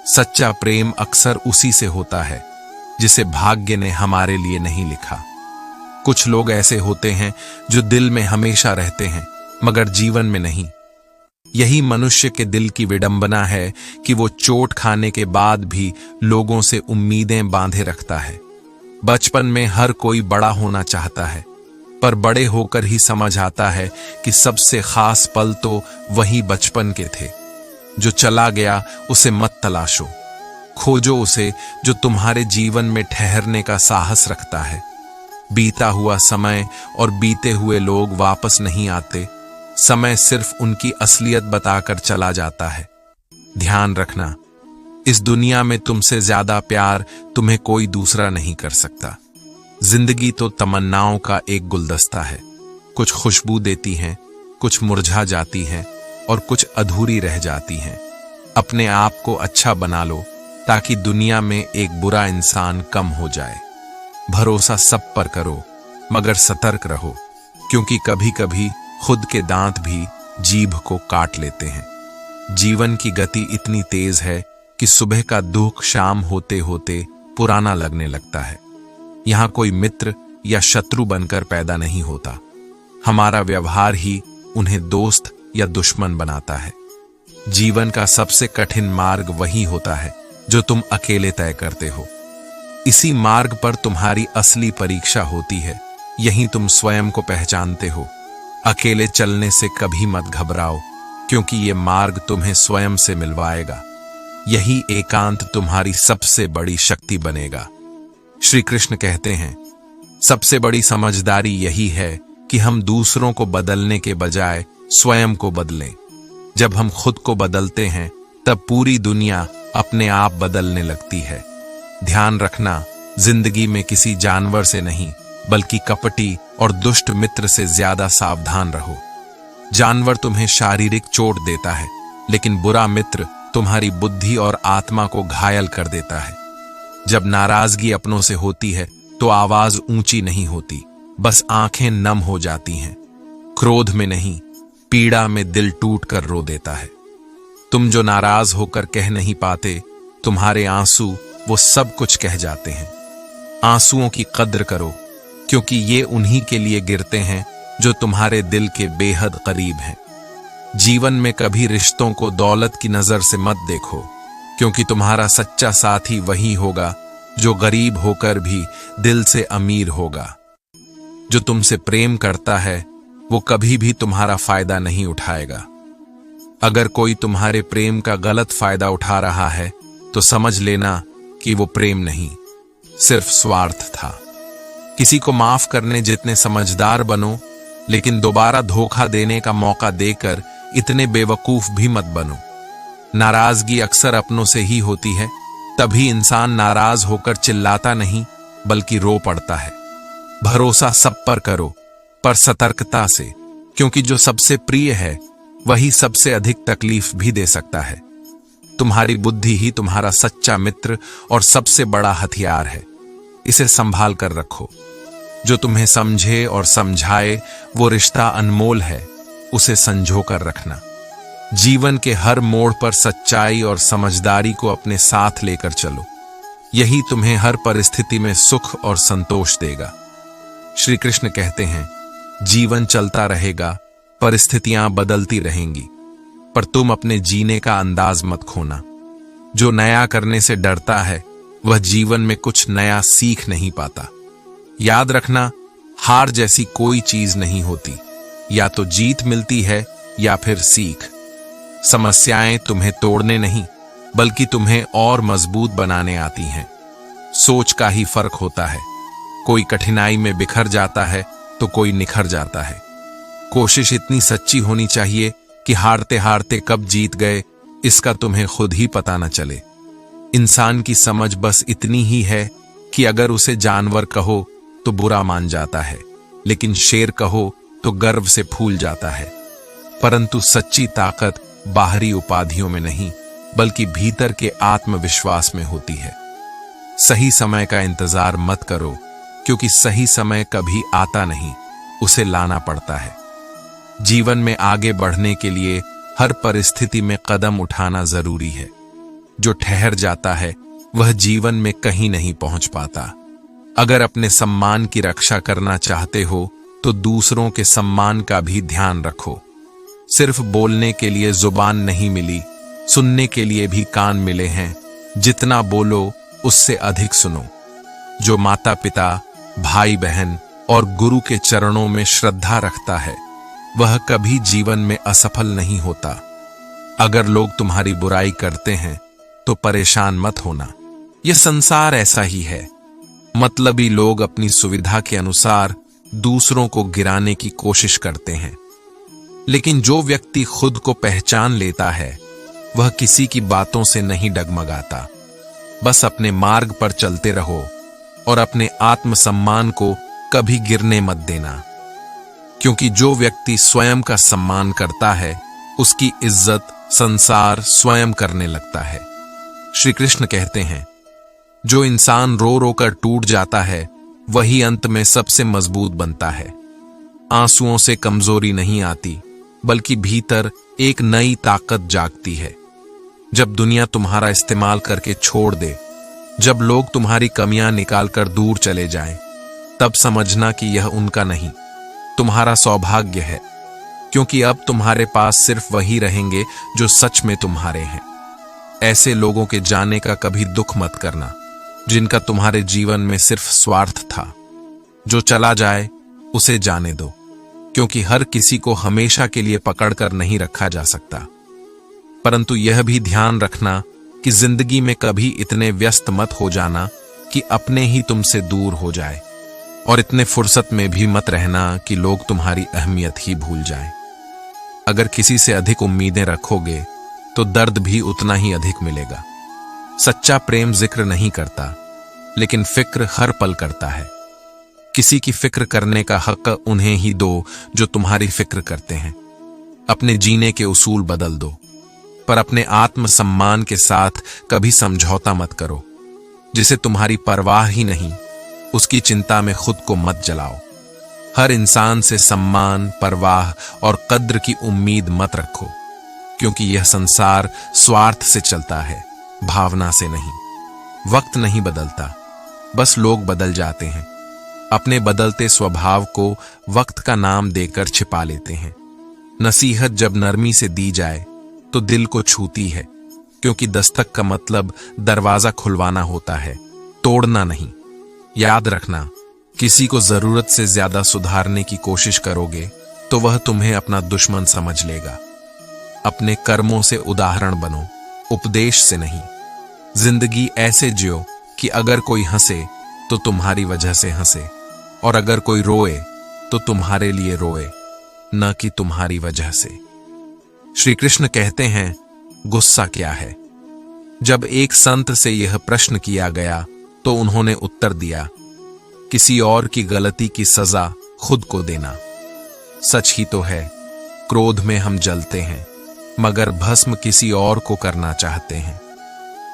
सच्चा प्रेम अक्सर उसी से होता है जिसे भाग्य ने हमारे लिए नहीं लिखा। कुछ लोग ऐसे होते हैं जो दिल में हमेशा रहते हैं, मगर जीवन में नहीं। यही मनुष्य के दिल की विडंबना है कि वो चोट खाने के बाद भी लोगों से उम्मीदें बांधे रखता है। बचपन में हर कोई बड़ा होना चाहता है, पर बड़े होकर ही समझ आता है कि सबसे खास पल तो वही बचपन के थे। जो चला गया उसे मत तलाशो, खोजो उसे जो तुम्हारे जीवन में ठहरने का साहस रखता है। बीता हुआ समय और बीते हुए लोग वापस नहीं आते। समय सिर्फ उनकी असलियत बताकर चला जाता है। ध्यान रखना, इस दुनिया में तुमसे ज्यादा प्यार तुम्हें कोई दूसरा नहीं कर सकता। जिंदगी तो तमन्नाओं का एक गुलदस्ता है। कुछ खुशबू देती हैं, कुछ मुरझा जाती हैं और कुछ अधूरी रह जाती हैं। अपने आप को अच्छा बना लो ताकि दुनिया में एक बुरा इंसान कम हो जाए। भरोसा सब पर करो, मगर सतर्क रहो, क्योंकि कभी कभी खुद के दांत भी जीभ को काट लेते हैं। जीवन की गति इतनी तेज है कि सुबह का दुख शाम होते होते पुराना लगने लगता है। यहां कोई मित्र या शत्रु बनकर पैदा नहीं होता। हमारा व्यवहार ही उन्हें दोस्त या दुश्मन बनाता है। जीवन का सबसे कठिन मार्ग वही होता है जो तुम अकेले तय करते हो। इसी मार्ग पर तुम्हारी असली परीक्षा होती है। यहीं तुम स्वयं को पहचानते हो। अकेले चलने से कभी मत घबराओ, क्योंकि ये मार्ग तुम्हें स्वयं से मिलवाएगा। यही एकांत तुम्हारी सबसे बड़ी शक्ति बनेगा। श्री कृष्ण कहते हैं, सबसे बड़ी समझदारी यही है कि हम दूसरों को बदलने के बजाय स्वयं को बदलें। जब हम खुद को बदलते हैं तब पूरी दुनिया अपने आप बदलने लगती है। ध्यान रखना, जिंदगी में किसी जानवर से नहीं बल्कि कपटी और दुष्ट मित्र से ज्यादा सावधान रहो। जानवर तुम्हें शारीरिक चोट देता है, लेकिन बुरा मित्र तुम्हारी बुद्धि और आत्मा को घायल कर देता है। जब नाराजगी अपनों से होती है तो आवाज ऊंची नहीं होती, बस आंखें नम हो जाती हैं। क्रोध में नहीं, पीड़ा में दिल टूट कर रो देता है। तुम जो नाराज होकर कह नहीं पाते, तुम्हारे आंसू वो सब कुछ कह जाते हैं। आंसुओं की कद्र करो, क्योंकि ये उन्हीं के लिए गिरते हैं जो तुम्हारे दिल के बेहद करीब हैं। जीवन में कभी रिश्तों को दौलत की नजर से मत देखो, क्योंकि तुम्हारा सच्चा साथी वही होगा जो गरीब होकर भी दिल से अमीर होगा। जो तुमसे प्रेम करता है वो कभी भी तुम्हारा फायदा नहीं उठाएगा। अगर कोई तुम्हारे प्रेम का गलत फायदा उठा रहा है तो समझ लेना कि वो प्रेम नहीं, सिर्फ स्वार्थ था। किसी को माफ करने जितने समझदार बनो, लेकिन दोबारा धोखा देने का मौका देकर इतने बेवकूफ भी मत बनो। नाराजगी अक्सर अपनों से ही होती है, तभी इंसान नाराज होकर चिल्लाता नहीं बल्कि रो पड़ता है। भरोसा सब पर करो, पर सतर्कता से, क्योंकि जो सबसे प्रिय है वही सबसे अधिक तकलीफ भी दे सकता है। तुम्हारी बुद्धि ही तुम्हारा सच्चा मित्र और सबसे बड़ा हथियार है। इसे संभाल कर रखो। जो तुम्हें समझे और समझाए वो रिश्ता अनमोल है, उसे संजो कर रखना। जीवन के हर मोड़ पर सच्चाई और समझदारी को अपने साथ लेकर चलो, यही तुम्हें हर परिस्थिति में सुख और संतोष देगा। श्री कृष्ण कहते हैं, जीवन चलता रहेगा, परिस्थितियां बदलती रहेंगी, पर तुम अपने जीने का अंदाज मत खोना। जो नया करने से डरता है वह जीवन में कुछ नया सीख नहीं पाता। याद रखना, हार जैसी कोई चीज नहीं होती, या तो जीत मिलती है या फिर सीख। समस्याएं तुम्हें तोड़ने नहीं बल्कि तुम्हें और मजबूत बनाने आती हैं। सोच का ही फर्क होता है, कोई कठिनाई में बिखर जाता है तो कोई निखर जाता है। कोशिश इतनी सच्ची होनी चाहिए कि हारते हारते कब जीत गए इसका तुम्हें खुद ही पता न चले। इंसान की समझ बस इतनी ही है कि अगर उसे जानवर कहो तो बुरा मान जाता है, लेकिन शेर कहो तो गर्व से फूल जाता है। परंतु सच्ची ताकत बाहरी उपाधियों में नहीं बल्कि भीतर के आत्मविश्वास में होती है। सही समय का इंतजार मत करो, क्योंकि सही समय कभी आता नहीं, उसे लाना पड़ता है। जीवन में आगे बढ़ने के लिए हर परिस्थिति में कदम उठाना जरूरी है। जो ठहर जाता है वह जीवन में कहीं नहीं पहुंच पाता। अगर अपने सम्मान की रक्षा करना चाहते हो तो दूसरों के सम्मान का भी ध्यान रखो। सिर्फ बोलने के लिए जुबान नहीं मिली, सुनने के लिए भी कान मिले हैं। जितना बोलो उससे अधिक सुनो। जो माता पिता, भाई बहन और गुरु के चरणों में श्रद्धा रखता है वह कभी जीवन में असफल नहीं होता। अगर लोग तुम्हारी बुराई करते हैं तो परेशान मत होना, यह संसार ऐसा ही है। मतलबी लोग अपनी सुविधा के अनुसार दूसरों को गिराने की कोशिश करते हैं, लेकिन जो व्यक्ति खुद को पहचान लेता है वह किसी की बातों से नहीं डगमगाता। बस अपने मार्ग पर चलते रहो और अपने आत्मसम्मान को कभी गिरने मत देना, क्योंकि जो व्यक्ति स्वयं का सम्मान करता है उसकी इज्जत संसार स्वयं करने लगता है। श्री कृष्ण कहते हैं, जो इंसान रो रो कर टूट जाता है वही अंत में सबसे मजबूत बनता है। आंसुओं से कमजोरी नहीं आती बल्कि भीतर एक नई ताकत जागती है। जब दुनिया तुम्हारा इस्तेमाल करके छोड़ दे, जब लोग तुम्हारी कमियां निकालकर दूर चले जाएं, तब समझना कि यह उनका नहीं, तुम्हारा सौभाग्य है, क्योंकि अब तुम्हारे पास सिर्फ वही रहेंगे जो सच में तुम्हारे हैं। ऐसे लोगों के जाने का कभी दुख मत करना जिनका तुम्हारे जीवन में सिर्फ स्वार्थ था। जो चला जाए उसे जाने दो, क्योंकि हर किसी को हमेशा के लिए पकड़कर नहीं रखा जा सकता। परंतु यह भी ध्यान रखना कि जिंदगी में कभी इतने व्यस्त मत हो जाना कि अपने ही तुमसे दूर हो जाए, और इतने फुर्सत में भी मत रहना कि लोग तुम्हारी अहमियत ही भूल जाएं। अगर किसी से अधिक उम्मीदें रखोगे तो दर्द भी उतना ही अधिक मिलेगा। सच्चा प्रेम जिक्र नहीं करता, लेकिन फिक्र हर पल करता है। किसी की फिक्र करने का हक उन्हें ही दो जो तुम्हारी फिक्र करते हैं। अपने जीने के उसूल बदल दो, पर अपने आत्मसम्मान के साथ कभी समझौता मत करो। जिसे तुम्हारी परवाह ही नहीं, उसकी चिंता में खुद को मत जलाओ। हर इंसान से सम्मान, परवाह और कद्र की उम्मीद मत रखो, क्योंकि यह संसार स्वार्थ से चलता है, भावना से नहीं। वक्त नहीं बदलता, बस लोग बदल जाते हैं। अपने बदलते स्वभाव को वक्त का नाम देकर छिपा लेते हैं। नसीहत जब नरमी से दी जाए तो दिल को छूती है, क्योंकि दस्तक का मतलब दरवाजा खुलवाना होता है, तोड़ना नहीं। याद रखना, किसी को जरूरत से ज्यादा सुधारने की कोशिश करोगे तो वह तुम्हें अपना दुश्मन समझ लेगा। अपने कर्मों से उदाहरण बनो, उपदेश से नहीं। जिंदगी ऐसे जियो कि अगर कोई हंसे तो तुम्हारी वजह से हंसे, और अगर कोई रोए तो तुम्हारे लिए रोए, न कि तुम्हारी वजह से। श्री कृष्ण कहते हैं, गुस्सा क्या है? जब एक संत से यह प्रश्न किया गया तो उन्होंने उत्तर दिया, किसी और की गलती की सजा खुद को देना। सच ही तो है, क्रोध में हम जलते हैं, मगर भस्म किसी और को करना चाहते हैं।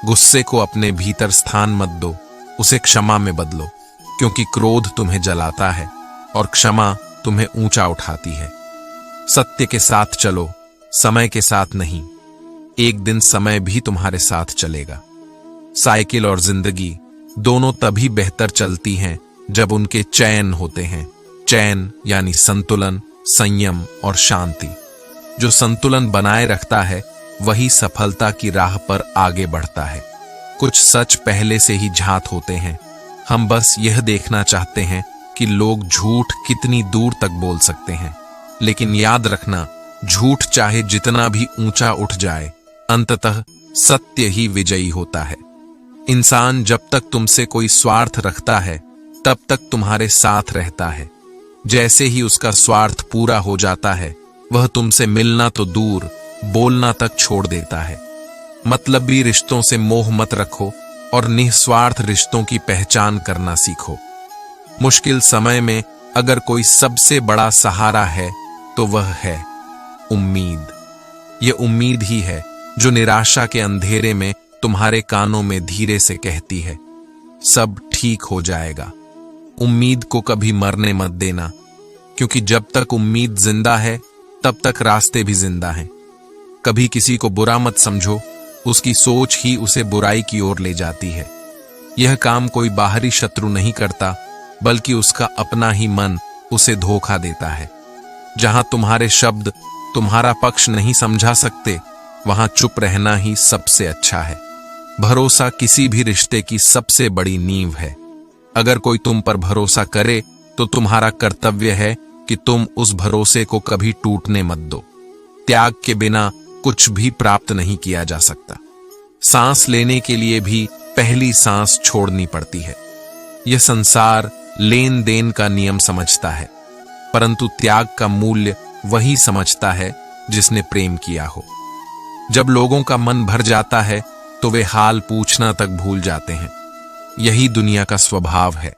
गुस्से को अपने भीतर स्थान मत दो, उसे क्षमा में बदलो, क्योंकि क्रोध तुम्हें जलाता है और क्षमा तुम्हें ऊंचा उठाती है। सत्य के साथ चलो, समय के साथ नहीं। एक दिन समय भी तुम्हारे साथ चलेगा। साइकिल और जिंदगी दोनों तभी बेहतर चलती हैं जब उनके चैन होते हैं। चैन यानी संतुलन, संयम और शांति। जो संतुलन बनाए रखता है वही सफलता की राह पर आगे बढ़ता है। कुछ सच पहले से ही झात होते हैं, हम बस यह देखना चाहते हैं कि लोग झूठ कितनी दूर तक बोल सकते हैं। लेकिन याद रखना, झूठ चाहे जितना भी ऊंचा उठ जाए, अंततः सत्य ही विजयी होता है। इंसान जब तक तुमसे कोई स्वार्थ रखता है तब तक तुम्हारे साथ रहता है। जैसे ही उसका स्वार्थ पूरा हो जाता है, वह तुमसे मिलना तो दूर, बोलना तक छोड़ देता है। मतलबी रिश्तों से मोह मत रखो और निस्वार्थ रिश्तों की पहचान करना सीखो। मुश्किल समय में अगर कोई सबसे बड़ा सहारा है तो वह है उम्मीद। यह उम्मीद ही है जो निराशा के अंधेरे में तुम्हारे कानों में धीरे से कहती है, सब ठीक हो जाएगा। उम्मीद को कभी मरने मत देना, क्योंकि जब तक उम्मीद जिंदा है तब तक रास्ते भी जिंदा हैं। कभी किसी को बुरा मत समझो, उसकी सोच ही उसे बुराई की ओर ले जाती है। यह काम कोई बाहरी शत्रु नहीं करता, बल्कि उसका अपना ही मन उसे धोखा देता है। जहां तुम्हारे शब्द तुम्हारा पक्ष नहीं समझा सकते, वहां चुप रहना ही सबसे अच्छा है। भरोसा किसी भी रिश्ते की सबसे बड़ी नींव है। अगर कोई तुम पर भरोसा करे तो तुम्हारा कर्तव्य है कि तुम उस भरोसे को कभी टूटने मत दो। त्याग के बिना कुछ भी प्राप्त नहीं किया जा सकता। सांस लेने के लिए भी पहली सांस छोड़नी पड़ती है। यह संसार लेन देन का नियम समझता है, परंतु त्याग का मूल्य वही समझता है जिसने प्रेम किया हो। जब लोगों का मन भर जाता है तो वे हाल पूछना तक भूल जाते हैं। यही दुनिया का स्वभाव है।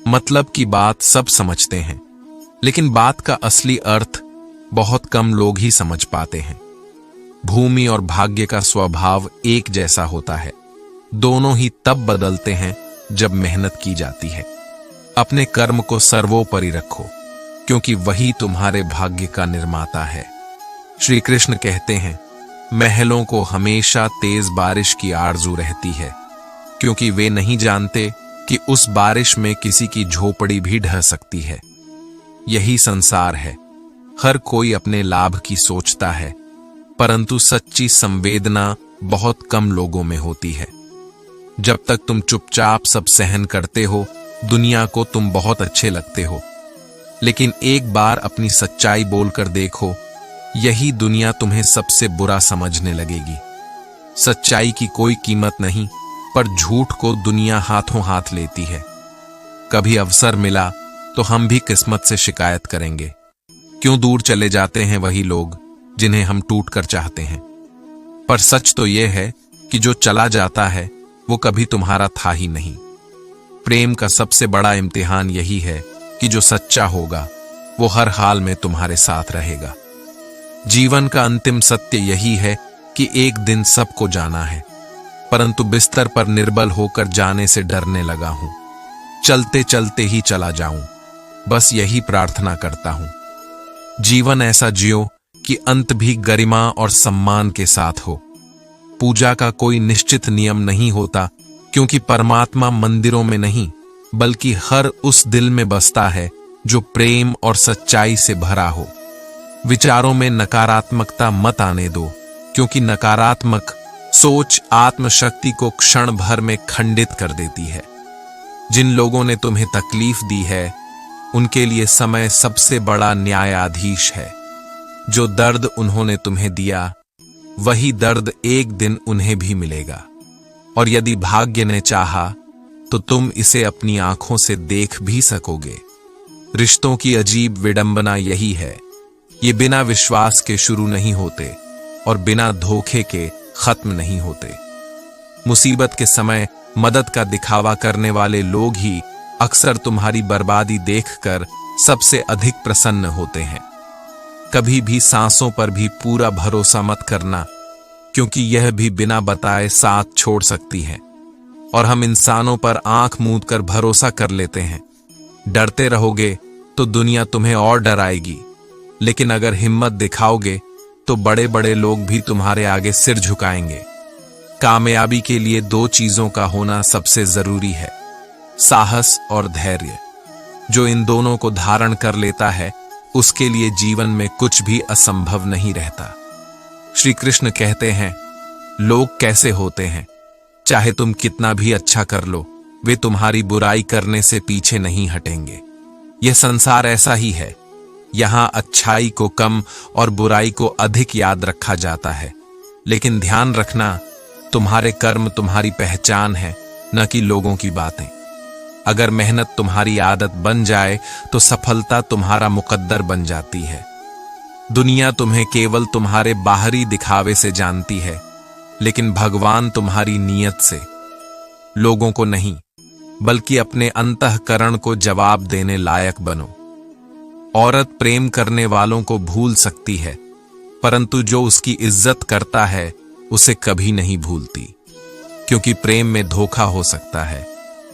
मतलब की बात सब समझते हैं, लेकिन बात का असली अर्थ बहुत कम लोग ही समझ पाते हैं। भूमि और भाग्य का स्वभाव एक जैसा होता है। दोनों ही तब बदलते हैं जब मेहनत की जाती है। अपने कर्म को सर्वोपरि रखो, क्योंकि वही तुम्हारे भाग्य का निर्माता है। श्री कृष्ण कहते हैं, महलों को हमेशा तेज बारिश की आरजू रहती है, क्योंकि वे नहीं जानते कि उस बारिश में किसी की झोपड़ी भी ढह सकती है। यही संसार है। हर कोई अपने लाभ की सोचता है, परंतु सच्ची संवेदना बहुत कम लोगों में होती है। जब तक तुम चुपचाप सब सहन करते हो, दुनिया को तुम बहुत अच्छे लगते हो। लेकिन एक बार अपनी सच्चाई बोलकर देखो, यही दुनिया तुम्हें सबसे बुरा समझने लगेगी। सच्चाई की कोई कीमत नहीं, पर झूठ को दुनिया हाथों हाथ लेती है। कभी अवसर मिला तो हम भी किस्मत से शिकायत करेंगे। क्यों दूर चले जाते हैं वही लोग जिन्हें हम टूट कर चाहते हैं। पर सच तो यह है कि जो चला जाता है वो कभी तुम्हारा था ही नहीं। प्रेम का सबसे बड़ा इम्तिहान यही है कि जो सच्चा होगा वो हर हाल में तुम्हारे साथ रहेगा। जीवन का अंतिम सत्य यही है कि एक दिन सबको जाना है, परंतु बिस्तर पर निर्बल होकर जाने से डरने लगा हूं। चलते चलते ही चला जाऊं, बस यही प्रार्थना करता हूं। जीवन ऐसा जियो कि अंत भी गरिमा और सम्मान के साथ हो। पूजा का कोई निश्चित नियम नहीं होता, क्योंकि परमात्मा मंदिरों में नहीं बल्कि हर उस दिल में बसता है जो प्रेम और सच्चाई से भरा हो। विचारों में नकारात्मकता मत आने दो, क्योंकि नकारात्मक सोच आत्मशक्ति को क्षण भर में खंडित कर देती है। जिन लोगों ने तुम्हें तकलीफ दी है उनके लिए समय सबसे बड़ा न्यायाधीश है। जो दर्द उन्होंने तुम्हें दिया वही दर्द एक दिन उन्हें भी मिलेगा, और यदि भाग्य ने चाहा तो तुम इसे अपनी आंखों से देख भी सकोगे। रिश्तों की अजीब विडंबना यही है, ये बिना विश्वास के शुरू नहीं होते और बिना धोखे के खत्म नहीं होते। मुसीबत के समय मदद का दिखावा करने वाले लोग ही अक्सर तुम्हारी बर्बादी देखकर सबसे अधिक प्रसन्न होते हैं। कभी भी सांसों पर भी पूरा भरोसा मत करना, क्योंकि यह भी बिना बताए साथ छोड़ सकती है, और हम इंसानों पर आंख मूंद कर भरोसा कर लेते हैं। डरते रहोगे तो दुनिया तुम्हें और डराएगी, लेकिन अगर हिम्मत दिखाओगे तो बड़े बड़े लोग भी तुम्हारे आगे सिर झुकाएंगे। कामयाबी के लिए दो चीजों का होना सबसे जरूरी है, साहस और धैर्य। जो इन दोनों को धारण कर लेता है उसके लिए जीवन में कुछ भी असंभव नहीं रहता। श्री कृष्ण कहते हैं, लोग कैसे होते हैं, चाहे तुम कितना भी अच्छा कर लो, वे तुम्हारी बुराई करने से पीछे नहीं हटेंगे। यह संसार ऐसा ही है, यहां अच्छाई को कम और बुराई को अधिक याद रखा जाता है। लेकिन ध्यान रखना, तुम्हारे कर्म तुम्हारी पहचान है, न कि लोगों की बातें। अगर मेहनत तुम्हारी आदत बन जाए तो सफलता तुम्हारा मुकद्दर बन जाती है। दुनिया तुम्हें केवल तुम्हारे बाहरी दिखावे से जानती है, लेकिन भगवान तुम्हारी नीयत से। लोगों को नहीं बल्कि अपने अंतःकरण को जवाब देने लायक बनो। औरत प्रेम करने वालों को भूल सकती है, परंतु जो उसकी इज्जत करता है उसे कभी नहीं भूलती, क्योंकि प्रेम में धोखा हो सकता है,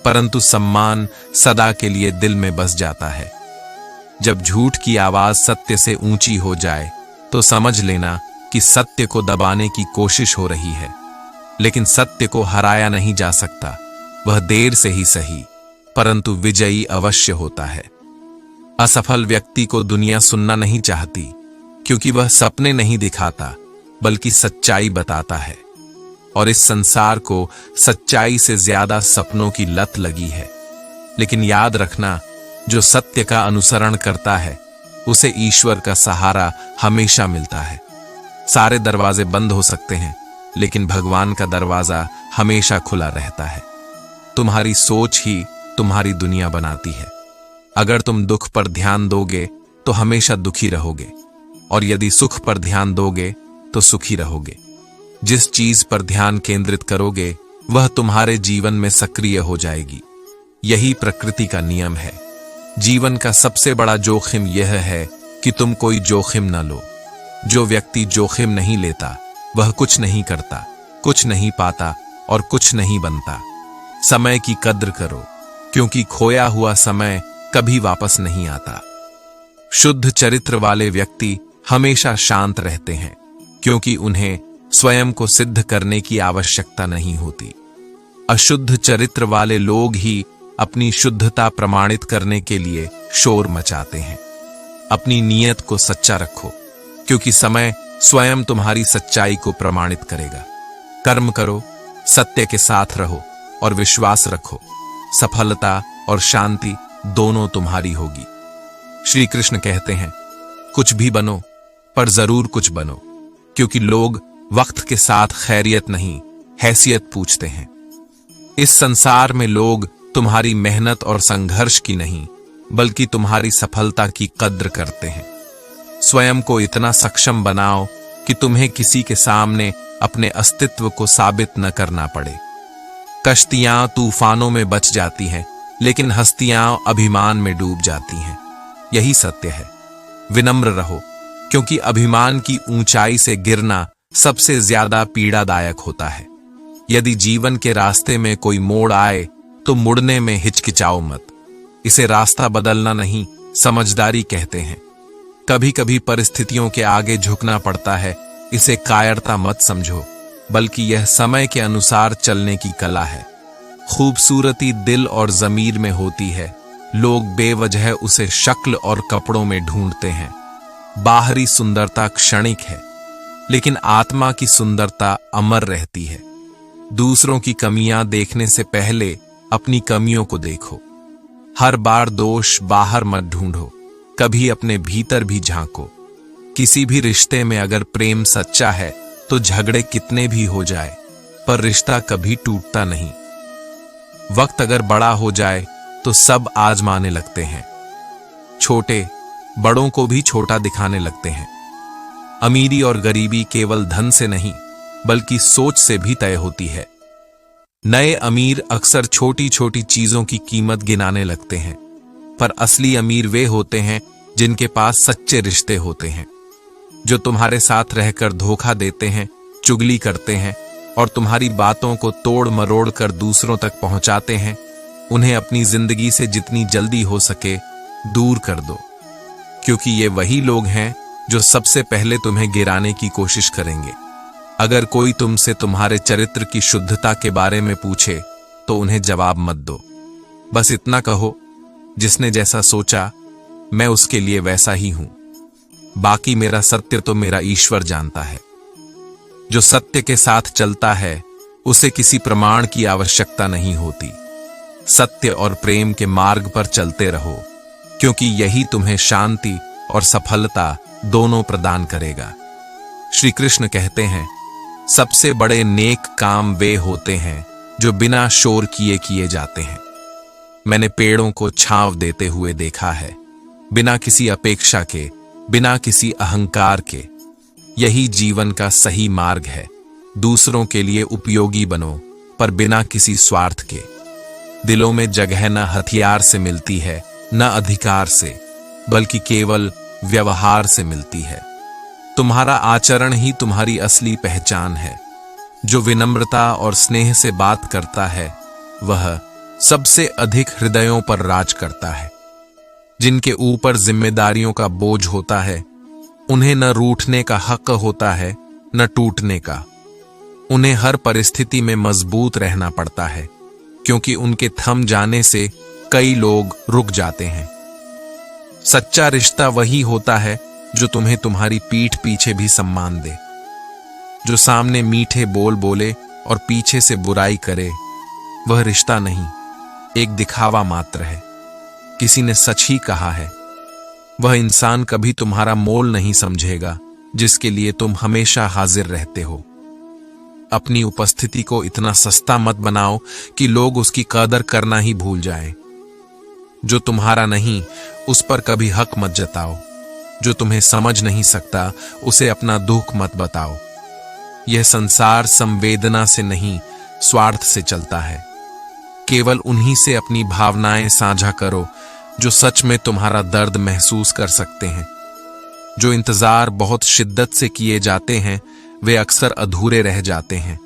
परंतु सम्मान सदा के लिए दिल में बस जाता है। जब झूठ की आवाज सत्य से ऊंची हो जाए तो समझ लेना कि सत्य को दबाने की कोशिश हो रही है, लेकिन सत्य को हराया नहीं जा सकता। वह देर से ही सही, परंतु विजयी अवश्य होता है। असफल व्यक्ति को दुनिया सुनना नहीं चाहती, क्योंकि वह सपने नहीं दिखाता बल्कि सच्चाई बताता है, और इस संसार को सच्चाई से ज्यादा सपनों की लत लगी है। लेकिन याद रखना, जो सत्य का अनुसरण करता है उसे ईश्वर का सहारा हमेशा मिलता है। सारे दरवाजे बंद हो सकते हैं, लेकिन भगवान का दरवाजा हमेशा खुला रहता है। तुम्हारी सोच ही तुम्हारी दुनिया बनाती है। अगर तुम दुख पर ध्यान दोगे तो हमेशा दुखी रहोगे, और यदि सुख पर ध्यान दोगे तो सुखी रहोगे। जिस चीज पर ध्यान केंद्रित करोगे वह तुम्हारे जीवन में सक्रिय हो जाएगी। यही प्रकृति का नियम है। जीवन का सबसे बड़ा जोखिम यह है कि तुम कोई जोखिम न लो। जो व्यक्ति जोखिम नहीं लेता वह कुछ नहीं करता, कुछ नहीं पाता और कुछ नहीं बनता। समय की कद्र करो, क्योंकि खोया हुआ समय कभी वापस नहीं आता। शुद्ध चरित्र वाले व्यक्ति हमेशा शांत रहते हैं, क्योंकि उन्हें स्वयं को सिद्ध करने की आवश्यकता नहीं होती। अशुद्ध चरित्र वाले लोग ही अपनी शुद्धता प्रमाणित करने के लिए शोर मचाते हैं। अपनी नीयत को सच्चा रखो, क्योंकि समय स्वयं तुम्हारी सच्चाई को प्रमाणित करेगा। कर्म करो, सत्य के साथ रहो और विश्वास रखो। सफलता और शांति दोनों तुम्हारी होगी। श्री कृष्ण कहते हैं, कुछ भी बनो पर जरूर कुछ बनो, क्योंकि लोग वक्त के साथ खैरियत नहीं हैसियत पूछते हैं। इस संसार में लोग तुम्हारी मेहनत और संघर्ष की नहीं बल्कि तुम्हारी सफलता की कद्र करते हैं। स्वयं को इतना सक्षम बनाओ कि तुम्हें किसी के सामने अपने अस्तित्व को साबित न करना पड़े। कश्तियां तूफानों में बच जाती हैं, लेकिन हस्तियां अभिमान में डूब जाती हैं। यही सत्य है। विनम्र रहो, क्योंकि अभिमान की ऊंचाई से गिरना सबसे ज्यादा पीड़ादायक होता है। यदि जीवन के रास्ते में कोई मोड़ आए तो मुड़ने में हिचकिचाओ मत। इसे रास्ता बदलना नहीं, समझदारी कहते हैं। कभी कभी परिस्थितियों के आगे झुकना पड़ता है। इसे कायरता मत समझो, बल्कि यह समय के अनुसार चलने की कला है। खूबसूरती दिल और जमीर में होती है। लोग बेवजह उसे शक्ल और कपड़ों में ढूंढते हैं। बाहरी सुंदरता क्षणिक है, लेकिन आत्मा की सुंदरता अमर रहती है। दूसरों की कमियां देखने से पहले अपनी कमियों को देखो। हर बार दोष बाहर मत ढूंढो, कभी अपने भीतर भी झांको। किसी भी रिश्ते में अगर प्रेम सच्चा है तो झगड़े कितने भी हो जाए, पर रिश्ता कभी टूटता नहीं। वक्त अगर बड़ा हो जाए तो सब आजमाने लगते हैं। छोटे बड़ों को भी छोटा दिखाने लगते हैं। अमीरी और गरीबी केवल धन से नहीं, बल्कि सोच से भी तय होती है। नए अमीर अक्सर छोटी छोटी चीजों की कीमत गिनाने लगते हैं, पर असली अमीर वे होते हैं जिनके पास सच्चे रिश्ते होते हैं, जो तुम्हारे साथ रहकर धोखा देते हैं, चुगली करते हैं और तुम्हारी बातों को तोड़ मरोड़ कर दूसरों तक पहुंचाते हैं। उन्हें अपनी जिंदगी से जितनी जल्दी हो सके दूर कर दो, क्योंकि ये वही लोग हैं जो सबसे पहले तुम्हें गिराने की कोशिश करेंगे। अगर कोई तुमसे तुम्हारे चरित्र की शुद्धता के बारे में पूछे तो उन्हें जवाब मत दो। बस इतना कहो, जिसने जैसा सोचा मैं उसके लिए वैसा ही हूं। बाकी मेरा सत्य तो मेरा ईश्वर जानता है। जो सत्य के साथ चलता है उसे किसी प्रमाण की आवश्यकता नहीं होती। सत्य और प्रेम के मार्ग पर चलते रहो, क्योंकि यही तुम्हें शांति और सफलता दोनों प्रदान करेगा। श्री कृष्ण कहते हैं, सबसे बड़े नेक काम वे होते हैं जो बिना शोर किए किए जाते हैं। मैंने पेड़ों को छांव देते हुए देखा है, बिना किसी अपेक्षा के, बिना किसी अहंकार के। यही जीवन का सही मार्ग है। दूसरों के लिए उपयोगी बनो, पर बिना किसी स्वार्थ के। दिलों में जगह न हथियार से मिलती है, न अधिकार से, बल्कि केवल व्यवहार से मिलती है। तुम्हारा आचरण ही तुम्हारी असली पहचान है। जो विनम्रता और स्नेह से बात करता है वह सबसे अधिक हृदयों पर राज करता है। जिनके ऊपर जिम्मेदारियों का बोझ होता है उन्हें न रूठने का हक होता है न टूटने का। उन्हें हर परिस्थिति में मजबूत रहना पड़ता है, क्योंकि उनके थम जाने से कई लोग रुक जाते हैं। सच्चा रिश्ता वही होता है जो तुम्हें तुम्हारी पीठ पीछे भी सम्मान दे। जो सामने मीठे बोल बोले और पीछे से बुराई करे, वह रिश्ता नहीं, एक दिखावा मात्र है। किसी ने सच ही कहा है, वह इंसान कभी तुम्हारा मोल नहीं समझेगा जिसके लिए तुम हमेशा हाजिर रहते हो। अपनी उपस्थिति को इतना सस्ता मत बनाओ कि लोग उसकी कदर करना ही भूल जाएं। जो तुम्हारा नहीं उस पर कभी हक मत जताओ। जो तुम्हें समझ नहीं सकता उसे अपना दुख मत बताओ। यह संसार संवेदना से नहीं, स्वार्थ से चलता है। केवल उन्हीं से अपनी भावनाएं साझा करो जो सच में तुम्हारा दर्द महसूस कर सकते हैं। जो इंतजार बहुत शिद्दत से किए जाते हैं वे अक्सर अधूरे रह जाते हैं।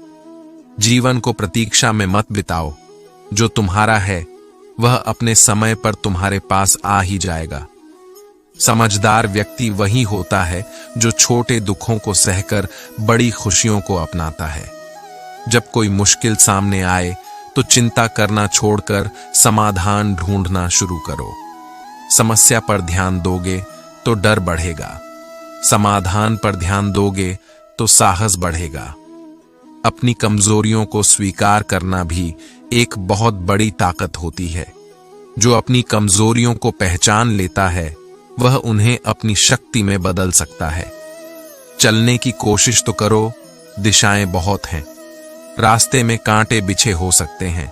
जीवन को प्रतीक्षा में मत बिताओ। जो तुम्हारा है वह अपने समय पर तुम्हारे पास आ ही जाएगा। समझदार व्यक्ति वही होता है जो छोटे दुखों को सहकर बड़ी खुशियों को अपनाता है। जब कोई मुश्किल सामने आए तो चिंता करना छोड़कर समाधान ढूंढना शुरू करो। समस्या पर ध्यान दोगे तो डर बढ़ेगा, समाधान पर ध्यान दोगे तो साहस बढ़ेगा। अपनी कमजोरियों को स्वीकार करना भी एक बहुत बड़ी ताकत होती है। जो अपनी कमजोरियों को पहचान लेता है वह उन्हें अपनी शक्ति में बदल सकता है। चलने की कोशिश तो करो, दिशाएं बहुत हैं। रास्ते में कांटे बिछे हो सकते हैं,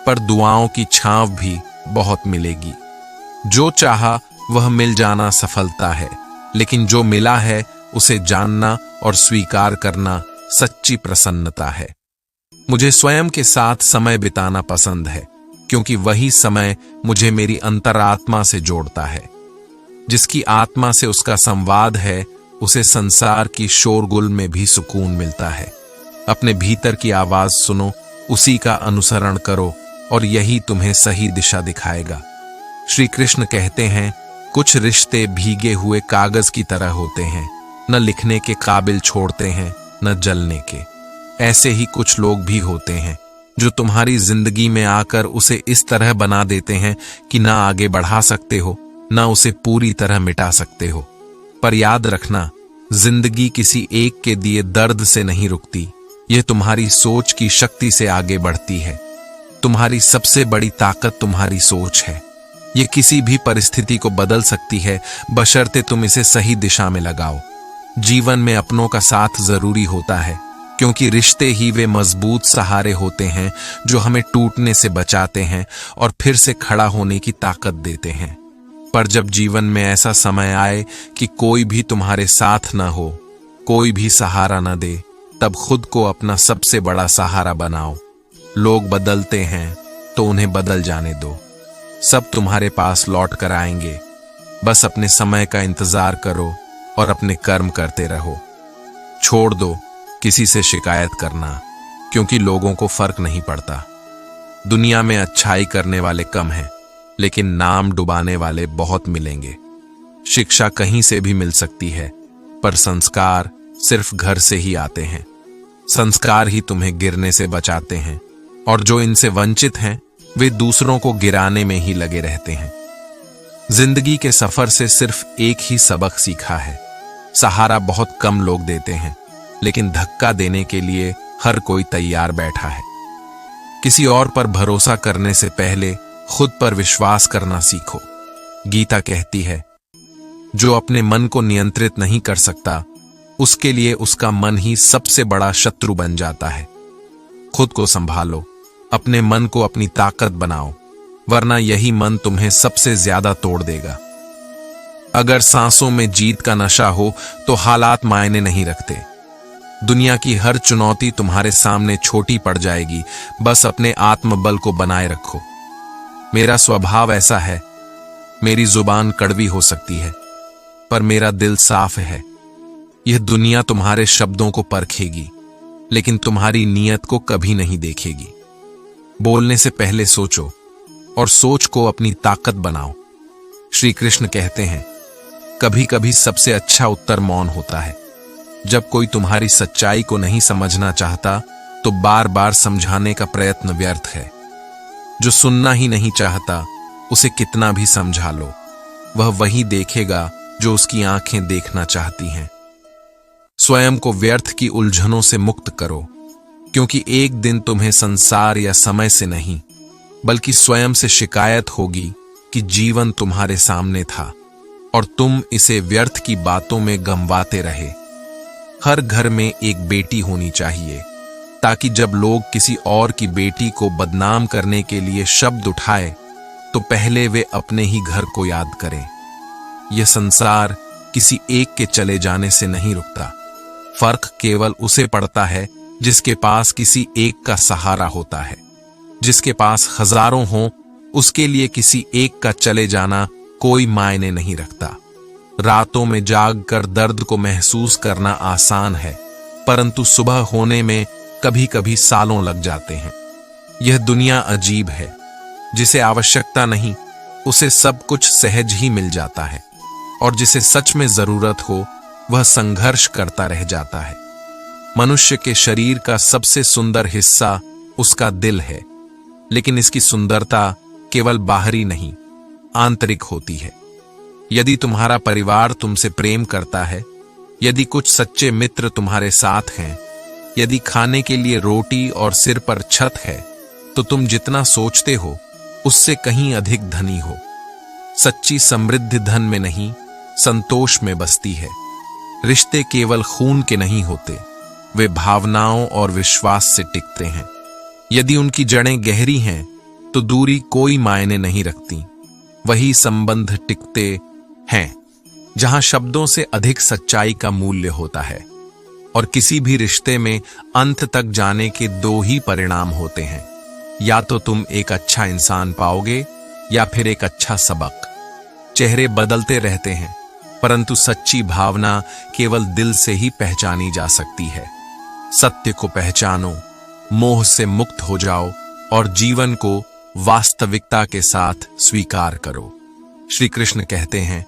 पर दुआओं की छांव भी बहुत मिलेगी। जो चाहा वह मिल जाना सफलता है, लेकिन जो मिला है उसे जानना और स्वीकार करना सच्ची प्रसन्नता है। मुझे स्वयं के साथ समय बिताना पसंद है, क्योंकि वही समय मुझे मेरी अंतरात्मा से जोड़ता है। जिसकी आत्मा से उसका संवाद है, उसे संसार की शोरगुल में भी सुकून मिलता है। अपने भीतर की आवाज सुनो, उसी का अनुसरण करो और यही तुम्हें सही दिशा दिखाएगा। श्री कृष्ण कहते हैं, कुछ रिश्ते भीगे हुए कागज की तरह होते हैं, न लिखने के काबिल छोड़ते हैं न जलने के। ऐसे ही कुछ लोग भी होते हैं जो तुम्हारी जिंदगी में आकर उसे इस तरह बना देते हैं कि ना आगे बढ़ा सकते हो, ना उसे पूरी तरह मिटा सकते हो। पर याद रखना, जिंदगी किसी एक के दिए दर्द से नहीं रुकती, यह तुम्हारी सोच की शक्ति से आगे बढ़ती है। तुम्हारी सबसे बड़ी ताकत तुम्हारी सोच है। यह किसी भी परिस्थिति को बदल सकती है, बशर्ते तुम इसे सही दिशा में लगाओ। जीवन में अपनों का साथ जरूरी होता है, क्योंकि रिश्ते ही वे मजबूत सहारे होते हैं जो हमें टूटने से बचाते हैं और फिर से खड़ा होने की ताकत देते हैं। पर जब जीवन में ऐसा समय आए कि कोई भी तुम्हारे साथ ना हो, कोई भी सहारा ना दे, तब खुद को अपना सबसे बड़ा सहारा बनाओ। लोग बदलते हैं तो उन्हें बदल जाने दो, सब तुम्हारे पास लौट कर आएंगे। बस अपने समय का इंतजार करो और अपने कर्म करते रहो। छोड़ दो किसी से शिकायत करना, क्योंकि लोगों को फर्क नहीं पड़ता। दुनिया में अच्छाई करने वाले कम हैं, लेकिन नाम डुबाने वाले बहुत मिलेंगे। शिक्षा कहीं से भी मिल सकती है, पर संस्कार सिर्फ घर से ही आते हैं। संस्कार ही तुम्हें गिरने से बचाते हैं, और जो इनसे वंचित हैं वे दूसरों को गिराने में ही लगे रहते हैं। जिंदगी के सफर से सिर्फ एक ही सबक सीखा है, सहारा बहुत कम लोग देते हैं, लेकिन धक्का देने के लिए हर कोई तैयार बैठा है। किसी और पर भरोसा करने से पहले खुद पर विश्वास करना सीखो। गीता कहती है, जो अपने मन को नियंत्रित नहीं कर सकता, उसके लिए उसका मन ही सबसे बड़ा शत्रु बन जाता है। खुद को संभालो, अपने मन को अपनी ताकत बनाओ, वरना यही मन तुम्हें सबसे ज्यादा तोड़ देगा। अगर सांसों में जीत का नशा हो तो हालात मायने नहीं रखते। दुनिया की हर चुनौती तुम्हारे सामने छोटी पड़ जाएगी, बस अपने आत्मबल को बनाए रखो। मेरा स्वभाव ऐसा है, मेरी जुबान कड़वी हो सकती है, पर मेरा दिल साफ है। यह दुनिया तुम्हारे शब्दों को परखेगी, लेकिन तुम्हारी नीयत को कभी नहीं देखेगी। बोलने से पहले सोचो और सोच को अपनी ताकत बनाओ। श्री कृष्ण कहते हैं, कभी कभी सबसे अच्छा उत्तर मौन होता है। जब कोई तुम्हारी सच्चाई को नहीं समझना चाहता, तो बार बार समझाने का प्रयत्न व्यर्थ है। जो सुनना ही नहीं चाहता, उसे कितना भी समझा लो, वह वही देखेगा जो उसकी आंखें देखना चाहती हैं। स्वयं को व्यर्थ की उलझनों से मुक्त करो, क्योंकि एक दिन तुम्हें संसार या समय से नहीं, बल्कि स्वयं से शिकायत होगी कि जीवन तुम्हारे सामने था और तुम इसे व्यर्थ की बातों में गंवाते रहे। हर घर में एक बेटी होनी चाहिए, ताकि जब लोग किसी और की बेटी को बदनाम करने के लिए शब्द उठाए, तो पहले वे अपने ही घर को याद करें। यह संसार किसी एक के चले जाने से नहीं रुकता। फर्क केवल उसे पड़ता है जिसके पास किसी एक का सहारा होता है। जिसके पास हजारों हों, उसके लिए किसी एक का चले जाना कोई मायने नहीं रखता। रातों में जागकर दर्द को महसूस करना आसान है, परंतु सुबह होने में कभी कभी सालों लग जाते हैं। यह दुनिया अजीब है, जिसे आवश्यकता नहीं, उसे सब कुछ सहज ही मिल जाता है, और जिसे सच में जरूरत हो, वह संघर्ष करता रह जाता है। मनुष्य के शरीर का सबसे सुंदर हिस्सा उसका दिल है, लेकिन इसकी सुंदरता केवल बाहरी नहीं, आंतरिक होती है। यदि तुम्हारा परिवार तुमसे प्रेम करता है, यदि कुछ सच्चे मित्र तुम्हारे साथ हैं, यदि खाने के लिए रोटी और सिर पर छत है, तो तुम जितना सोचते हो उससे कहीं अधिक धनी हो। सच्ची समृद्धि धन में नहीं, संतोष में बसती है। रिश्ते केवल खून के नहीं होते, वे भावनाओं और विश्वास से टिकते हैं। यदि उनकी जड़ें गहरी हैं, तो दूरी कोई मायने नहीं रखती। वही संबंध टिकते हैं जहां शब्दों से अधिक सच्चाई का मूल्य होता है। और किसी भी रिश्ते में अंत तक जाने के दो ही परिणाम होते हैं, या तो तुम एक अच्छा इंसान पाओगे या फिर एक अच्छा सबक। चेहरे बदलते रहते हैं, परंतु सच्ची भावना केवल दिल से ही पहचानी जा सकती है। सत्य को पहचानो, मोह से मुक्त हो जाओ और जीवन को वास्तविकता के साथ स्वीकार करो। श्री कृष्ण कहते हैं,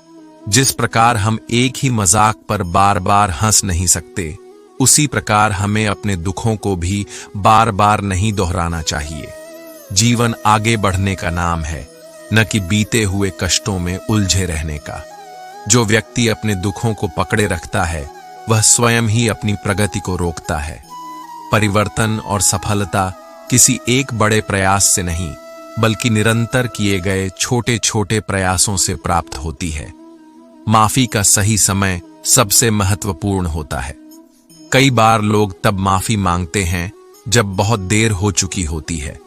जिस प्रकार हम एक ही मजाक पर बार बार हंस नहीं सकते, उसी प्रकार हमें अपने दुखों को भी बार बार नहीं दोहराना चाहिए। जीवन आगे बढ़ने का नाम है, न कि बीते हुए कष्टों में उलझे रहने का। जो व्यक्ति अपने दुखों को पकड़े रखता है, वह स्वयं ही अपनी प्रगति को रोकता है। परिवर्तन और सफलता किसी एक बड़े प्रयास से नहीं, बल्कि निरंतर किए गए छोटे छोटे प्रयासों से प्राप्त होती है। माफी का सही समय सबसे महत्वपूर्ण होता है। कई बार लोग तब माफी मांगते हैं जब बहुत देर हो चुकी होती है।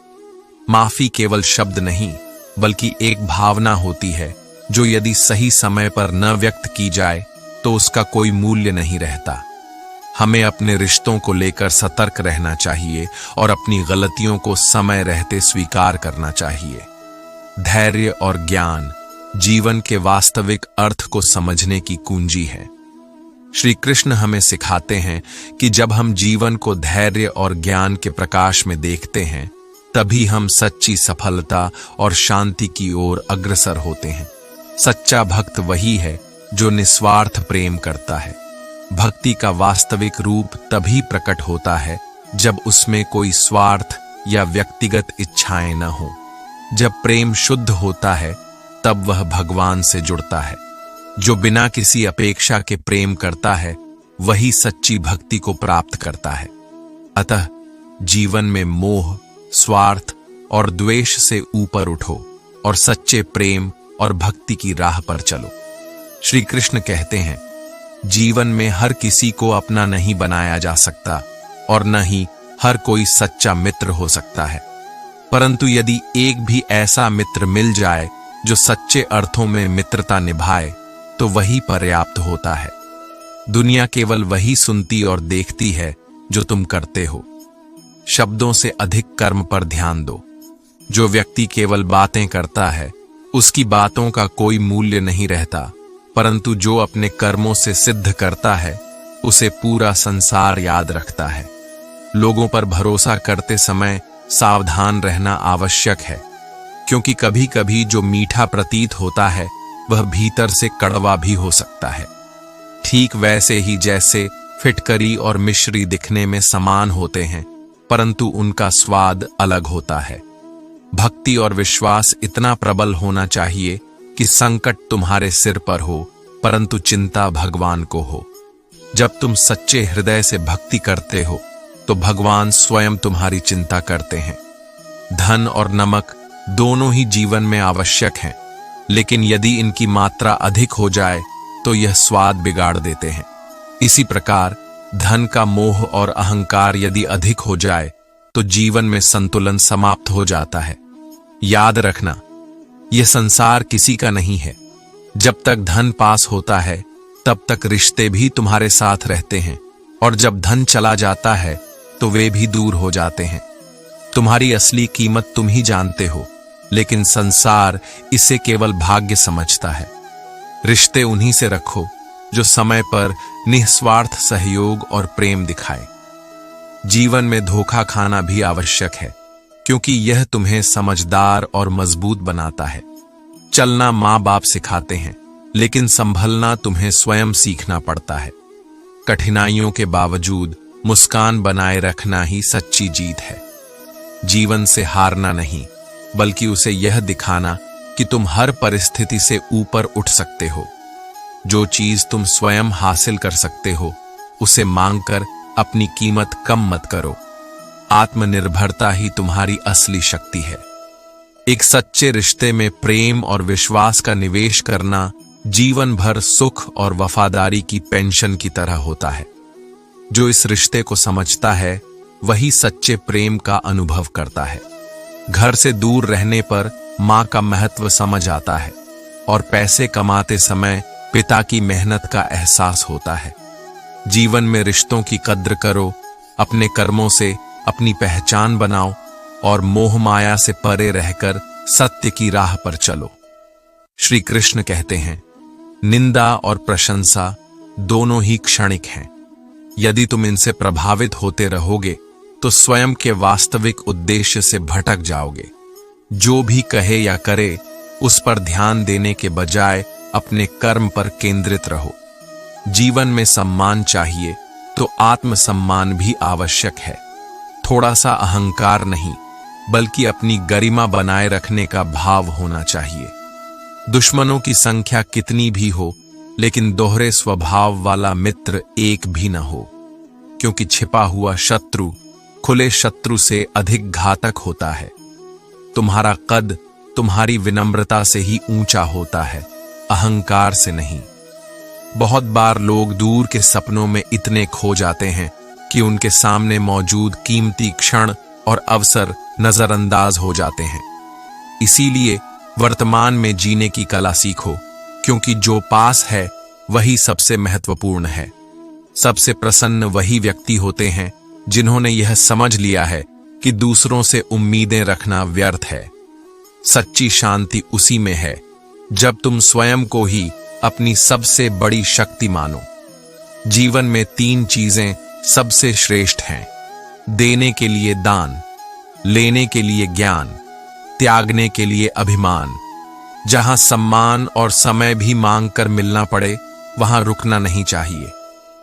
माफी केवल शब्द नहीं, बल्कि एक भावना होती है, जो यदि सही समय पर न व्यक्त की जाए तो उसका कोई मूल्य नहीं रहता। हमें अपने रिश्तों को लेकर सतर्क रहना चाहिए और अपनी गलतियों को समय रहते स्वीकार करना चाहिए। धैर्य और ज्ञान जीवन के वास्तविक अर्थ को समझने की कुंजी है। श्री कृष्ण हमें सिखाते हैं कि जब हम जीवन को धैर्य और ज्ञान के प्रकाश में देखते हैं, तभी हम सच्ची सफलता और शांति की ओर अग्रसर होते हैं। सच्चा भक्त वही है जो निस्वार्थ प्रेम करता है। भक्ति का वास्तविक रूप तभी प्रकट होता है जब उसमें कोई स्वार्थ या व्यक्तिगत इच्छाएं न हो। जब प्रेम शुद्ध होता है, तब वह भगवान से जुड़ता है। जो बिना किसी अपेक्षा के प्रेम करता है, वही सच्ची भक्ति को प्राप्त करता है। अतः जीवन में मोह, स्वार्थ और द्वेष से ऊपर उठो और सच्चे प्रेम और भक्ति की राह पर चलो। श्री कृष्ण कहते हैं, जीवन में हर किसी को अपना नहीं बनाया जा सकता और न ही हर कोई सच्चा मित्र हो सकता है, परंतु यदि एक भी ऐसा मित्र मिल जाए जो सच्चे अर्थों में मित्रता निभाए, तो वही पर्याप्त होता है। दुनिया केवल वही सुनती और देखती है जो तुम करते हो। शब्दों से अधिक कर्म पर ध्यान दो। जो व्यक्ति केवल बातें करता है, उसकी बातों का कोई मूल्य नहीं रहता, परंतु जो अपने कर्मों से सिद्ध करता है, उसे पूरा संसार याद रखता है। लोगों पर भरोसा करते समय सावधान रहना आवश्यक है, क्योंकि कभी कभी जो मीठा प्रतीत होता है, वह भीतर से कड़वा भी हो सकता है। ठीक वैसे ही जैसे फिटकरी और मिश्री दिखने में समान होते हैं, परंतु उनका स्वाद अलग होता है। भक्ति और विश्वास इतना प्रबल होना चाहिए कि संकट तुम्हारे सिर पर हो, परंतु चिंता भगवान को हो। जब तुम सच्चे हृदय से भक्ति करते हो, तो भगवान स्वयं तुम्हारी चिंता करते हैं। धन और नमक दोनों ही जीवन में आवश्यक हैं, लेकिन यदि इनकी मात्रा अधिक हो जाए तो यह स्वाद बिगाड़ देते हैं। इसी प्रकार धन का मोह और अहंकार यदि अधिक हो जाए तो जीवन में संतुलन समाप्त हो जाता है। याद रखना, यह संसार किसी का नहीं है। जब तक धन पास होता है, तब तक रिश्ते भी तुम्हारे साथ रहते हैं, और जब धन चला जाता है तो वे भी दूर हो जाते हैं। तुम्हारी असली कीमत तुम ही जानते हो, लेकिन संसार इसे केवल भाग्य समझता है। रिश्ते उन्हीं से रखो जो समय पर निस्वार्थ सहयोग और प्रेम दिखाए। जीवन में धोखा खाना भी आवश्यक है, क्योंकि यह तुम्हें समझदार और मजबूत बनाता है। चलना माँ बाप सिखाते हैं, लेकिन संभलना तुम्हें स्वयं सीखना पड़ता है। कठिनाइयों के बावजूद मुस्कान बनाए रखना ही सच्ची जीत है। जीवन से हारना नहीं, बल्कि उसे यह दिखाना कि तुम हर परिस्थिति से ऊपर उठ सकते हो। जो चीज तुम स्वयं हासिल कर सकते हो, उसे मांगकर अपनी कीमत कम मत करो। आत्मनिर्भरता ही तुम्हारी असली शक्ति है। एक सच्चे रिश्ते में प्रेम और विश्वास का निवेश करना जीवन भर सुख और वफादारी की पेंशन की तरह होता है। जो इस रिश्ते को समझता है, वही सच्चे प्रेम का अनुभव करता है। घर से दूर रहने पर माँ का महत्व समझ आता है, और पैसे कमाते समय पिता की मेहनत का एहसास होता है। जीवन में रिश्तों की कद्र करो, अपने कर्मों से अपनी पहचान बनाओ और मोह माया से परे रहकर सत्य की राह पर चलो। श्री कृष्ण कहते हैं, निंदा और प्रशंसा दोनों ही क्षणिक हैं। यदि तुम इनसे प्रभावित होते रहोगे तो स्वयं के वास्तविक उद्देश्य से भटक जाओगे। जो भी कहे या करे उस पर ध्यान देने के बजाय अपने कर्म पर केंद्रित रहो। जीवन में सम्मान चाहिए तो आत्मसम्मान भी आवश्यक है। थोड़ा सा अहंकार नहीं, बल्कि अपनी गरिमा बनाए रखने का भाव होना चाहिए। दुश्मनों की संख्या कितनी भी हो, लेकिन दोहरे स्वभाव वाला मित्र एक भी न हो, क्योंकि छिपा हुआ शत्रु खुले शत्रु से अधिक घातक होता है। तुम्हारा कद तुम्हारी विनम्रता से ही ऊंचा होता है, अहंकार से नहीं। बहुत बार लोग दूर के सपनों में इतने खो जाते हैं कि उनके सामने मौजूद कीमती क्षण और अवसर नजरअंदाज हो जाते हैं। इसीलिए वर्तमान में जीने की कला सीखो, क्योंकि जो पास है वही सबसे महत्वपूर्ण है। सबसे प्रसन्न वही व्यक्ति होते हैं जिन्होंने यह समझ लिया है कि दूसरों से उम्मीदें रखना व्यर्थ है। सच्ची शांति उसी में है जब तुम स्वयं को ही अपनी सबसे बड़ी शक्ति मानो। जीवन में 3 चीजें सबसे श्रेष्ठ हैं: देने के लिए दान, लेने के लिए ज्ञान, त्यागने के लिए अभिमान। जहां सम्मान और समय भी मांग कर मिलना पड़े, वहां रुकना नहीं चाहिए।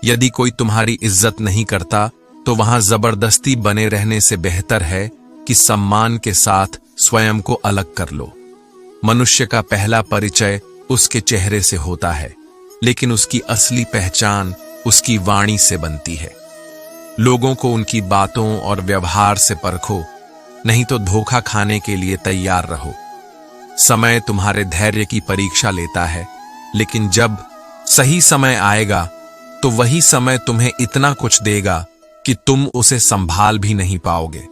यदि कोई तुम्हारी इज्जत नहीं करता तो वहां जबरदस्ती बने रहने से बेहतर है कि सम्मान के साथ स्वयं को अलग कर लो। मनुष्य का पहला परिचय उसके चेहरे से होता है, लेकिन उसकी असली पहचान उसकी वाणी से बनती है। लोगों को उनकी बातों और व्यवहार से परखो, नहीं तो धोखा खाने के लिए तैयार रहो। समय तुम्हारे धैर्य की परीक्षा लेता है, लेकिन जब सही समय आएगा तो वही समय तुम्हें इतना कुछ देगा कि तुम उसे संभाल भी नहीं पाओगे।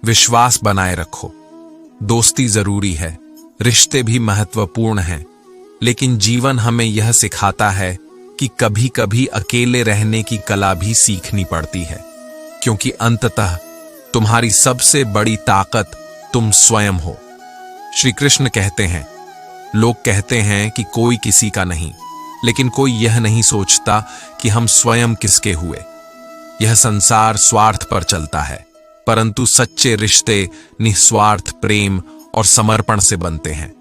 विश्वास बनाए रखो। दोस्ती जरूरी है, रिश्ते भी महत्वपूर्ण हैं, लेकिन जीवन हमें यह सिखाता है कि कभी कभी अकेले रहने की कला भी सीखनी पड़ती है, क्योंकि अंततः तुम्हारी सबसे बड़ी ताकत तुम स्वयं हो। श्री कृष्ण कहते हैं, लोग कहते हैं कि कोई किसी का नहीं, लेकिन कोई यह नहीं सोचता कि हम स्वयं किसके हुए। यह संसार स्वार्थ पर चलता है, परंतु सच्चे रिश्ते निस्वार्थ प्रेम और समर्पण से बनते हैं।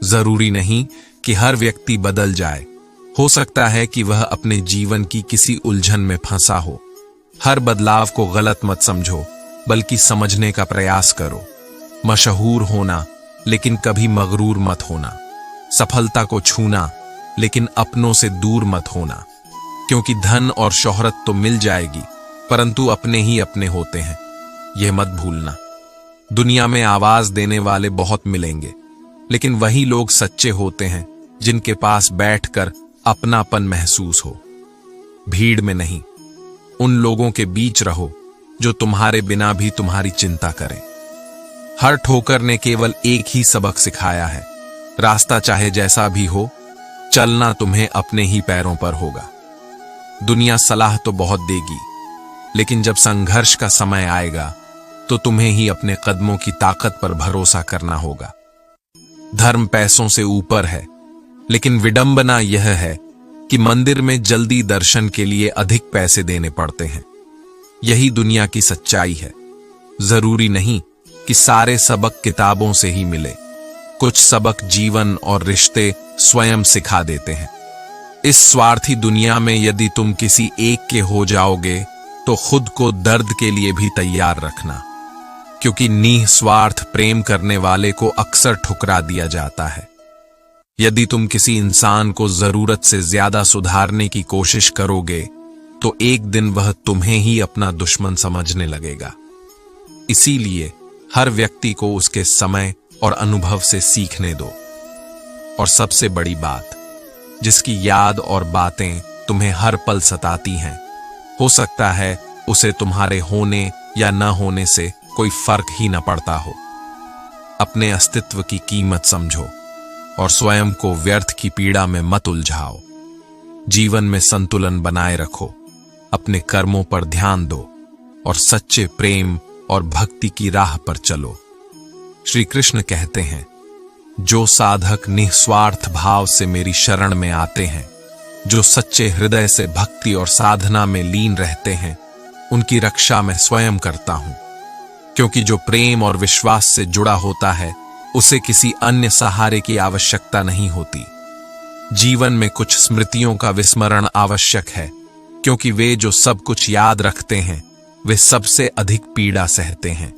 जरूरी नहीं कि हर व्यक्ति बदल जाए, हो सकता है कि वह अपने जीवन की किसी उलझन में फंसा हो। हर बदलाव को गलत मत समझो, बल्कि समझने का प्रयास करो। मशहूर होना, लेकिन कभी मगरूर मत होना। सफलता को छूना, लेकिन अपनों से दूर मत होना, क्योंकि धन और शोहरत तो मिल जाएगी, परंतु अपने ही अपने होते हैं, यह मत भूलना। दुनिया में आवाज देने वाले बहुत मिलेंगे, लेकिन वही लोग सच्चे होते हैं जिनके पास बैठकर अपनापन महसूस हो। भीड़ में नहीं, उन लोगों के बीच रहो जो तुम्हारे बिना भी तुम्हारी चिंता करें। हर ठोकर ने केवल एक ही सबक सिखाया है, रास्ता चाहे जैसा भी हो, चलना तुम्हें अपने ही पैरों पर होगा। दुनिया सलाह तो बहुत देगी, लेकिन जब संघर्ष का समय आएगा तो तुम्हें ही अपने कदमों की ताकत पर भरोसा करना होगा। धर्म पैसों से ऊपर है, लेकिन विडंबना यह है कि मंदिर में जल्दी दर्शन के लिए अधिक पैसे देने पड़ते हैं। यही दुनिया की सच्चाई है। जरूरी नहीं कि सारे सबक किताबों से ही मिले, कुछ सबक जीवन और रिश्ते स्वयं सिखा देते हैं। इस स्वार्थी दुनिया में यदि तुम किसी एक के हो जाओगे तो खुद को दर्द के लिए भी तैयार रखना, क्योंकि निस्वार्थ प्रेम करने वाले को अक्सर ठुकरा दिया जाता है। यदि तुम किसी इंसान को जरूरत से ज्यादा सुधारने की कोशिश करोगे तो एक दिन वह तुम्हें ही अपना दुश्मन समझने लगेगा। इसीलिए हर व्यक्ति को उसके समय और अनुभव से सीखने दो। और सबसे बड़ी बात, जिसकी याद और बातें तुम्हें हर पल सताती हैं, हो सकता है उसे तुम्हारे होने या न होने से कोई फर्क ही न पड़ता हो। अपने अस्तित्व की कीमत समझो और स्वयं को व्यर्थ की पीड़ा में मत उलझाओ। जीवन में संतुलन बनाए रखो, अपने कर्मों पर ध्यान दो और सच्चे प्रेम और भक्ति की राह पर चलो। श्री कृष्ण कहते हैं, जो साधक निस्वार्थ भाव से मेरी शरण में आते हैं, जो सच्चे हृदय से भक्ति और साधना में लीन रहते हैं, उनकी रक्षा मैं स्वयं करता हूं। क्योंकि जो प्रेम और विश्वास से जुड़ा होता है, उसे किसी अन्य सहारे की आवश्यकता नहीं होती। जीवन में कुछ स्मृतियों का विस्मरण आवश्यक है, क्योंकि वे जो सब कुछ याद रखते हैं, वे सबसे अधिक पीड़ा सहते हैं।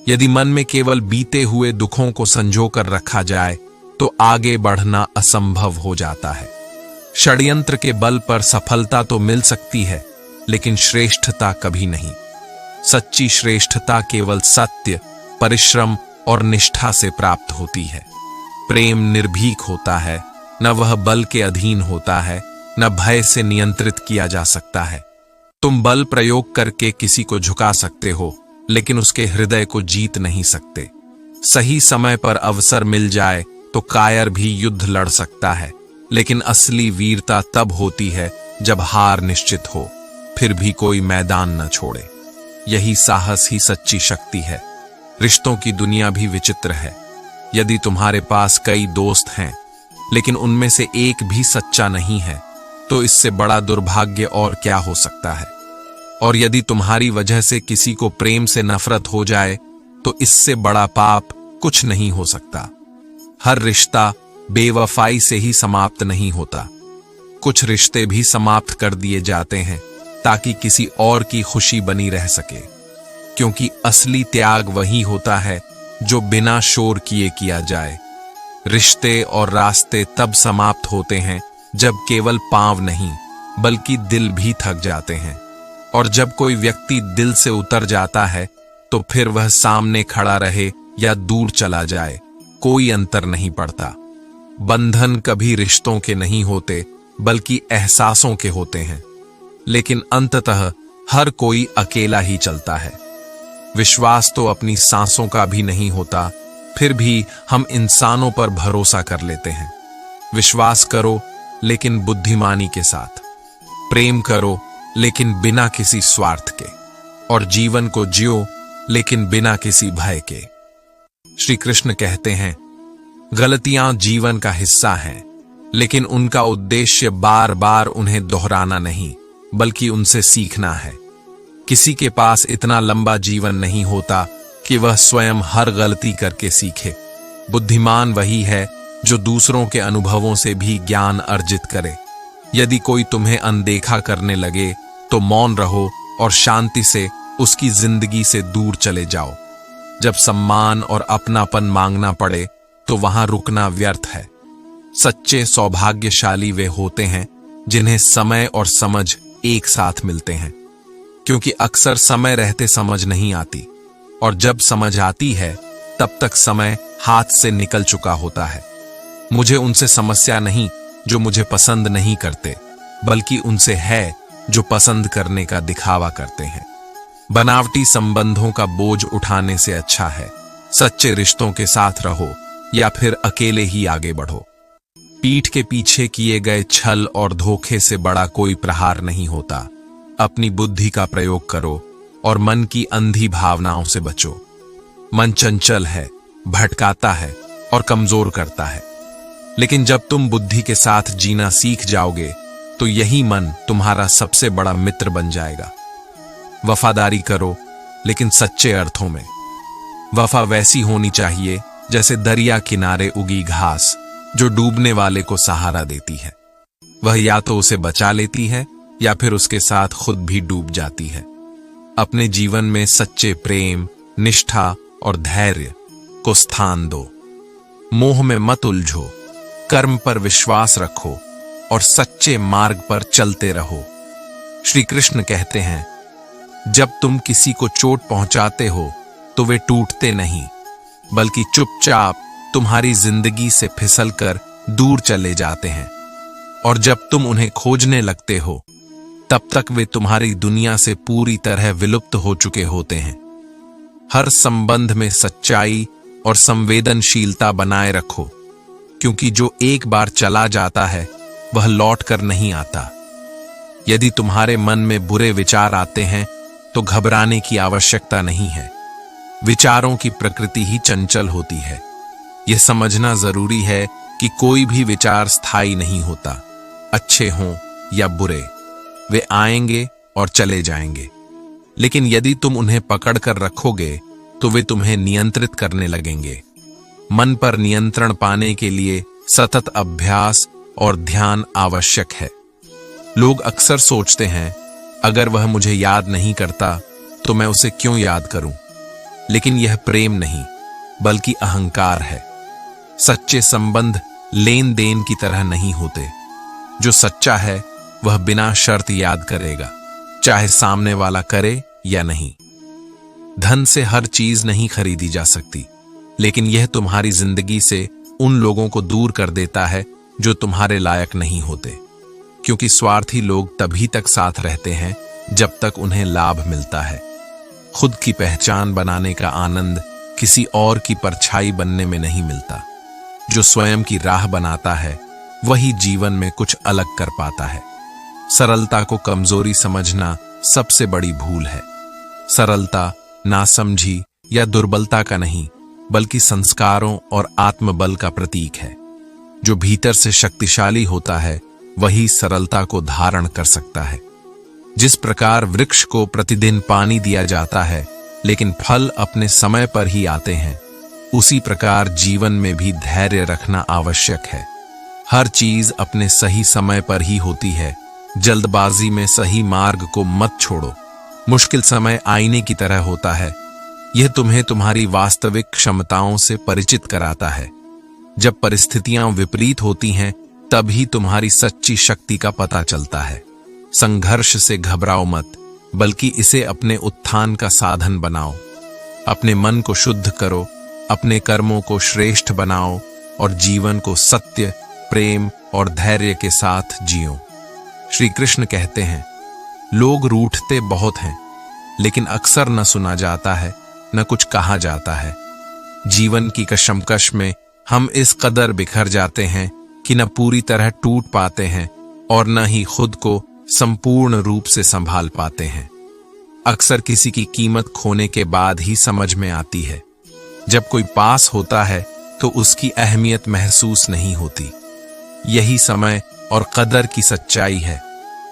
यदि मन में केवल बीते हुए दुखों को संजोकर रखा जाए, तो आगे बढ़ना असंभव हो जाता है। षड्यंत्र के बल पर सफलता तो मिल सकती है, लेकिन श्रेष्ठता कभी नहीं। सच्ची श्रेष्ठता केवल सत्य, परिश्रम और निष्ठा से प्राप्त होती है। प्रेम निर्भीक होता है, न वह बल के अधीन होता है, न भय से नियंत्रित किया जा सकता है। तुम बल प्रयोग करके किसी को झुका सकते हो, लेकिन उसके हृदय को जीत नहीं सकते। सही समय पर अवसर मिल जाए तो कायर भी युद्ध लड़ सकता है, लेकिन असली वीरता तब होती है जब हार निश्चित हो, फिर भी कोई मैदान न छोड़े। यही साहस ही सच्ची शक्ति है। रिश्तों की दुनिया भी विचित्र है। यदि तुम्हारे पास कई दोस्त हैं, लेकिन उनमें से एक भी सच्चा नहीं है, तो इससे बड़ा दुर्भाग्य और क्या हो सकता है। और यदि तुम्हारी वजह से किसी को प्रेम से नफरत हो जाए, तो इससे बड़ा पाप कुछ नहीं हो सकता। हर रिश्ता बेवफाई से ही समाप्त नहीं होता। कुछ रिश्ते भी समाप्त कर दिए जाते हैं ताकि किसी और की खुशी बनी रह सके, क्योंकि असली त्याग वही होता है जो बिना शोर किए किया जाए। रिश्ते और रास्ते तब समाप्त होते हैं जब केवल पांव नहीं, बल्कि दिल भी थक जाते हैं। और जब कोई व्यक्ति दिल से उतर जाता है, तो फिर वह सामने खड़ा रहे या दूर चला जाए, कोई अंतर नहीं पड़ता। बंधन कभी रिश्तों के नहीं होते, बल्कि एहसासों के होते हैं। लेकिन अंततः हर कोई अकेला ही चलता है। विश्वास तो अपनी सांसों का भी नहीं होता, फिर भी हम इंसानों पर भरोसा कर लेते हैं। विश्वास करो, लेकिन बुद्धिमानी के साथ। प्रेम करो, लेकिन बिना किसी स्वार्थ के। और जीवन को जियो, लेकिन बिना किसी भय के। श्री कृष्ण कहते हैं, गलतियां जीवन का हिस्सा हैं, लेकिन उनका उद्देश्य बार बार उन्हें दोहराना नहीं, बल्कि उनसे सीखना है। किसी के पास इतना लंबा जीवन नहीं होता कि वह स्वयं हर गलती करके सीखे। बुद्धिमान वही है जो दूसरों के अनुभवों से भी ज्ञान अर्जित करे। यदि कोई तुम्हें अनदेखा करने लगे, तो मौन रहो और शांति से उसकी जिंदगी से दूर चले जाओ। जब सम्मान और अपनापन मांगना पड़े, तो वहां रुकना व्यर्थ है। सच्चे सौभाग्यशाली वे होते हैं जिन्हें समय और समझ एक साथ मिलते हैं, क्योंकि अक्सर समय रहते समझ नहीं आती, और जब समझ आती है तब तक समय हाथ से निकल चुका होता है। मुझे उनसे समस्या नहीं जो मुझे पसंद नहीं करते, बल्कि उनसे है जो पसंद करने का दिखावा करते हैं। बनावटी संबंधों का बोझ उठाने से अच्छा है सच्चे रिश्तों के साथ रहो, या फिर अकेले ही आगे बढ़ो। पीठ के पीछे किए गए छल और धोखे से बड़ा कोई प्रहार नहीं होता। अपनी बुद्धि का प्रयोग करो और मन की अंधी भावनाओं से बचो। मन चंचल है, भटकाता है और कमजोर करता है, लेकिन जब तुम बुद्धि के साथ जीना सीख जाओगे, तो यही मन तुम्हारा सबसे बड़ा मित्र बन जाएगा। वफादारी करो, लेकिन सच्चे अर्थों में। वफा वैसी होनी चाहिए जैसे दरिया किनारे उगी घास, जो डूबने वाले को सहारा देती है। वह या तो उसे बचा लेती है, या फिर उसके साथ खुद भी डूब जाती है। अपने जीवन में सच्चे प्रेम, निष्ठा और धैर्य को स्थान दो। मोह में मत उलझो, कर्म पर विश्वास रखो और सच्चे मार्ग पर चलते रहो। श्री कृष्ण कहते हैं, जब तुम किसी को चोट पहुंचाते हो, तो वे टूटते नहीं, बल्कि चुपचाप तुम्हारी जिंदगी से फिसलकर दूर चले जाते हैं। और जब तुम उन्हें खोजने लगते हो, तब तक वे तुम्हारी दुनिया से पूरी तरह विलुप्त हो चुके होते हैं। हर संबंध में सच्चाई और संवेदनशीलता बनाए रखो, क्योंकि जो एक बार चला जाता है, वह लौट कर नहीं आता। यदि तुम्हारे मन में बुरे विचार आते हैं तो घबराने की आवश्यकता नहीं है। विचारों की प्रकृति ही चंचल होती है। यह समझना जरूरी है कि कोई भी विचार स्थायी नहीं होता। अच्छे हों या बुरे, वे आएंगे और चले जाएंगे, लेकिन यदि तुम उन्हें पकड़ कर रखोगे तो वे तुम्हें नियंत्रित करने लगेंगे। मन पर नियंत्रण पाने के लिए सतत अभ्यास और ध्यान आवश्यक है। लोग अक्सर सोचते हैं, अगर वह मुझे याद नहीं करता तो मैं उसे क्यों याद करूं? लेकिन यह प्रेम नहीं, बल्कि अहंकार है। सच्चे संबंध लेन देन की तरह नहीं होते। जो सच्चा है वह बिना शर्त याद करेगा, चाहे सामने वाला करे या नहीं। धन से हर चीज नहीं खरीदी जा सकती, लेकिन यह तुम्हारी जिंदगी से उन लोगों को दूर कर देता है जो तुम्हारे लायक नहीं होते, क्योंकि स्वार्थी लोग तभी तक साथ रहते हैं जब तक उन्हें लाभ मिलता है। खुद की पहचान बनाने का आनंद किसी और की परछाई बनने में नहीं मिलता। जो स्वयं की राह बनाता है वही जीवन में कुछ अलग कर पाता है। सरलता को कमजोरी समझना सबसे बड़ी भूल है। सरलता नासमझी या दुर्बलता का नहीं, बल्कि संस्कारों और आत्मबल का प्रतीक है। जो भीतर से शक्तिशाली होता है वही सरलता को धारण कर सकता है। जिस प्रकार वृक्ष को प्रतिदिन पानी दिया जाता है लेकिन फल अपने समय पर ही आते हैं, उसी प्रकार जीवन में भी धैर्य रखना आवश्यक है। हर चीज अपने सही समय पर ही होती है। जल्दबाजी में सही मार्ग को मत छोड़ो। मुश्किल समय आईने की तरह होता है। यह तुम्हें तुम्हारी वास्तविक क्षमताओं से परिचित कराता है। जब परिस्थितियां विपरीत होती हैं, तभी तुम्हारी सच्ची शक्ति का पता चलता है। संघर्ष से घबराओ मत, बल्कि इसे अपने उत्थान का साधन बनाओ। अपने मन को शुद्ध करो, अपने कर्मों को श्रेष्ठ बनाओ और जीवन को सत्य, प्रेम और धैर्य के साथ जियो। श्री कृष्ण कहते हैं, लोग रूठते बहुत हैं, लेकिन अक्सर न सुना जाता है, न कुछ कहा जाता है। जीवन की कशमकश में हम इस कदर बिखर जाते हैं कि न पूरी तरह टूट पाते हैं और न ही खुद को संपूर्ण रूप से संभाल पाते हैं। अक्सर किसी की कीमत खोने के बाद ही समझ में आती है। जब कोई पास होता है तो उसकी अहमियत महसूस नहीं होती। यही समय और कदर की सच्चाई है।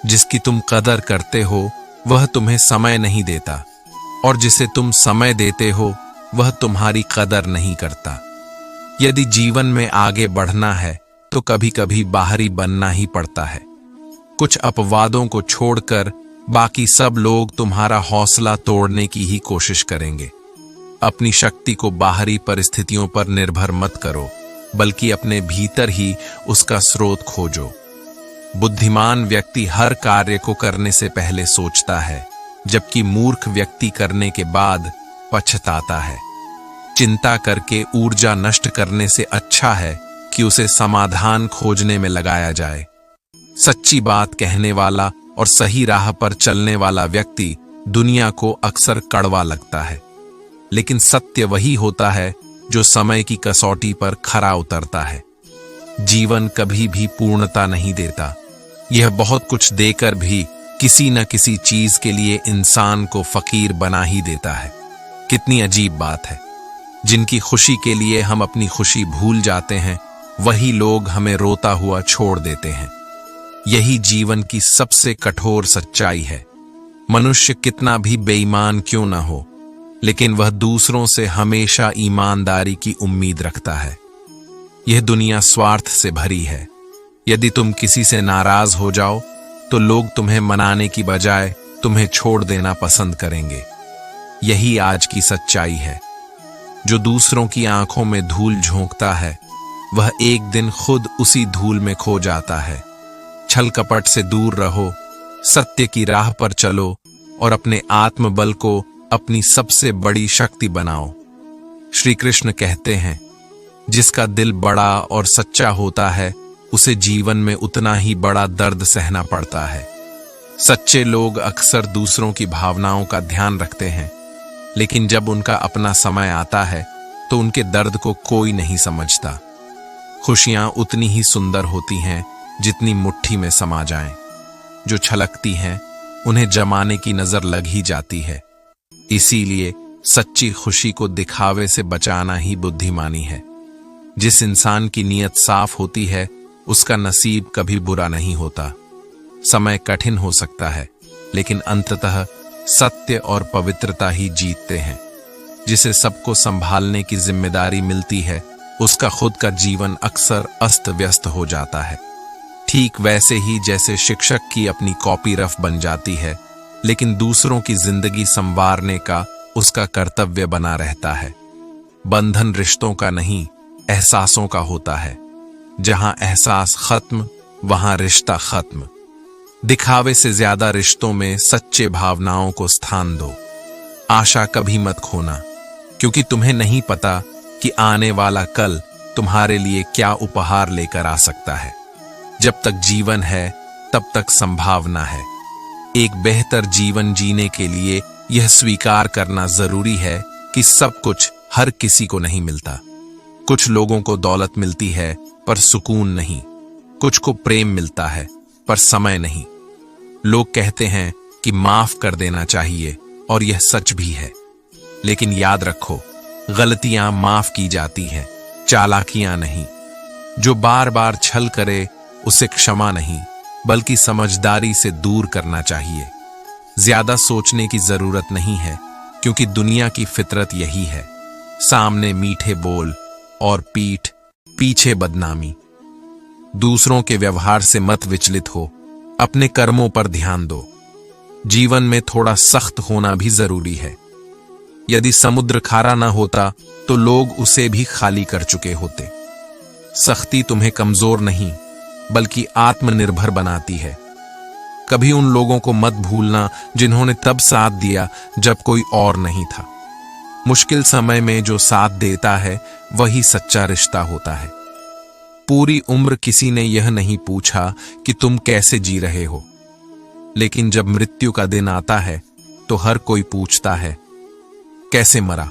जिसकी तुम कदर करते हो वह तुम्हें समय नहीं देता, और जिसे तुम समय देते हो वह तुम्हारी कदर नहीं करता। यदि जीवन में आगे बढ़ना है तो कभी कभी बाहरी बनना ही पड़ता है। कुछ अपवादों को छोड़कर बाकी सब लोग तुम्हारा हौसला तोड़ने की ही कोशिश करेंगे। अपनी शक्ति को बाहरी परिस्थितियों पर निर्भर मत करो, बल्कि अपने भीतर ही उसका स्रोत खोजो। बुद्धिमान व्यक्ति हर कार्य को करने से पहले सोचता है, जबकि मूर्ख व्यक्ति करने के बाद पछताता है। चिंता करके ऊर्जा नष्ट करने से अच्छा है कि उसे समाधान खोजने में लगाया जाए। सच्ची बात कहने वाला और सही राह पर चलने वाला व्यक्ति दुनिया को अक्सर कड़वा लगता है, लेकिन सत्य वही होता है जो समय की कसौटी पर खरा उतरता है। जीवन कभी भी पूर्णता नहीं देता। यह बहुत कुछ देकर भी किसी न किसी चीज के लिए इंसान को फकीर बना ही देता है। कितनी अजीब बात है। जिनकी खुशी के लिए हम अपनी खुशी भूल जाते हैं, वही लोग हमें रोता हुआ छोड़ देते हैं। यही जीवन की सबसे कठोर सच्चाई है। मनुष्य कितना भी बेईमान क्यों न हो, लेकिन वह दूसरों से हमेशा ईमानदारी की उम्मीद रखता है। यह दुनिया स्वार्थ से भरी है। यदि तुम किसी से नाराज हो जाओ तो लोग तुम्हें मनाने की बजाय तुम्हें छोड़ देना पसंद करेंगे। यही आज की सच्चाई है। जो दूसरों की आंखों में धूल झोंकता है, वह एक दिन खुद उसी धूल में खो जाता है। छल कपट से दूर रहो, सत्य की राह पर चलो और अपने आत्मबल को अपनी सबसे बड़ी शक्ति बनाओ। श्री कृष्ण कहते हैं, जिसका दिल बड़ा और सच्चा होता है, उसे जीवन में उतना ही बड़ा दर्द सहना पड़ता है। सच्चे लोग अक्सर दूसरों की भावनाओं का ध्यान रखते हैं, लेकिन जब उनका अपना समय आता है तो उनके दर्द को कोई नहीं समझता। खुशियां उतनी ही सुंदर होती हैं जितनी मुट्ठी में समा जाएं। जो छलकती हैं उन्हें जमाने की नजर लग ही जाती है। इसीलिए सच्ची खुशी को दिखावे से बचाना ही बुद्धिमानी है। जिस इंसान की नीयत साफ होती है उसका नसीब कभी बुरा नहीं होता। समय कठिन हो सकता है, लेकिन अंततः सत्य और पवित्रता ही जीतते हैं। जिसे सबको संभालने की जिम्मेदारी मिलती है उसका खुद का जीवन अक्सर अस्त व्यस्त हो जाता है। ठीक वैसे ही जैसे शिक्षक की अपनी कॉपी रफ बन जाती है, लेकिन दूसरों की जिंदगी संवारने का उसका कर्तव्य बना रहता है। बंधन रिश्तों का नहीं, एहसासों का होता है। जहां एहसास खत्म वहां रिश्ता खत्म। दिखावे से ज्यादा रिश्तों में सच्चे भावनाओं को स्थान दो। आशा कभी मत खोना, क्योंकि तुम्हें नहीं पता कि आने वाला कल तुम्हारे लिए क्या उपहार लेकर आ सकता है। जब तक जीवन है तब तक संभावना है। एक बेहतर जीवन जीने के लिए यह स्वीकार करना जरूरी है कि सब कुछ हर किसी को नहीं मिलता। कुछ लोगों को दौलत मिलती है पर सुकून नहीं, कुछ को प्रेम मिलता है पर समय नहीं। लोग कहते हैं कि माफ कर देना चाहिए और यह सच भी है, लेकिन याद रखो, गलतियां माफ की जाती हैं, चालाकियां नहीं। जो बार बार छल करे उसे क्षमा नहीं बल्कि समझदारी से दूर करना चाहिए। ज्यादा सोचने की जरूरत नहीं है, क्योंकि दुनिया की फितरत यही है, सामने मीठे बोल और पीठ पीछे बदनामी। दूसरों के व्यवहार से मत विचलित हो, अपने कर्मों पर ध्यान दो। जीवन में थोड़ा सख्त होना भी जरूरी है। यदि समुद्र खारा ना होता तो लोग उसे भी खाली कर चुके होते। सख्ती तुम्हें कमजोर नहीं बल्कि आत्मनिर्भर बनाती है। कभी उन लोगों को मत भूलना जिन्होंने तब साथ दिया जब कोई और नहीं था। मुश्किल समय में जो साथ देता है वही सच्चा रिश्ता होता है। पूरी उम्र किसी ने यह नहीं पूछा कि तुम कैसे जी रहे हो, लेकिन जब मृत्यु का दिन आता है तो हर कोई पूछता है कैसे मरा।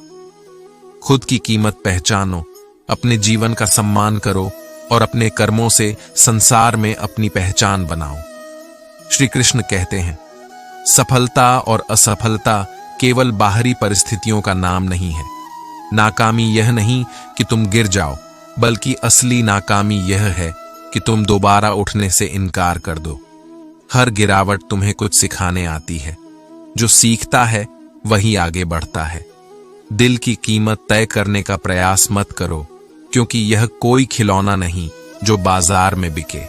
खुद की कीमत पहचानो, अपने जीवन का सम्मान करो और अपने कर्मों से संसार में अपनी पहचान बनाओ। श्री कृष्ण कहते हैं, सफलता और असफलता केवल बाहरी परिस्थितियों का नाम नहीं है। नाकामी यह नहीं कि तुम गिर जाओ, बल्कि असली नाकामी यह है कि तुम दोबारा उठने से इनकार कर दो। हर गिरावट तुम्हें कुछ सिखाने आती है। जो सीखता है वही आगे बढ़ता है। दिल की कीमत तय करने का प्रयास मत करो, क्योंकि यह कोई खिलौना नहीं जो बाजार में बिके।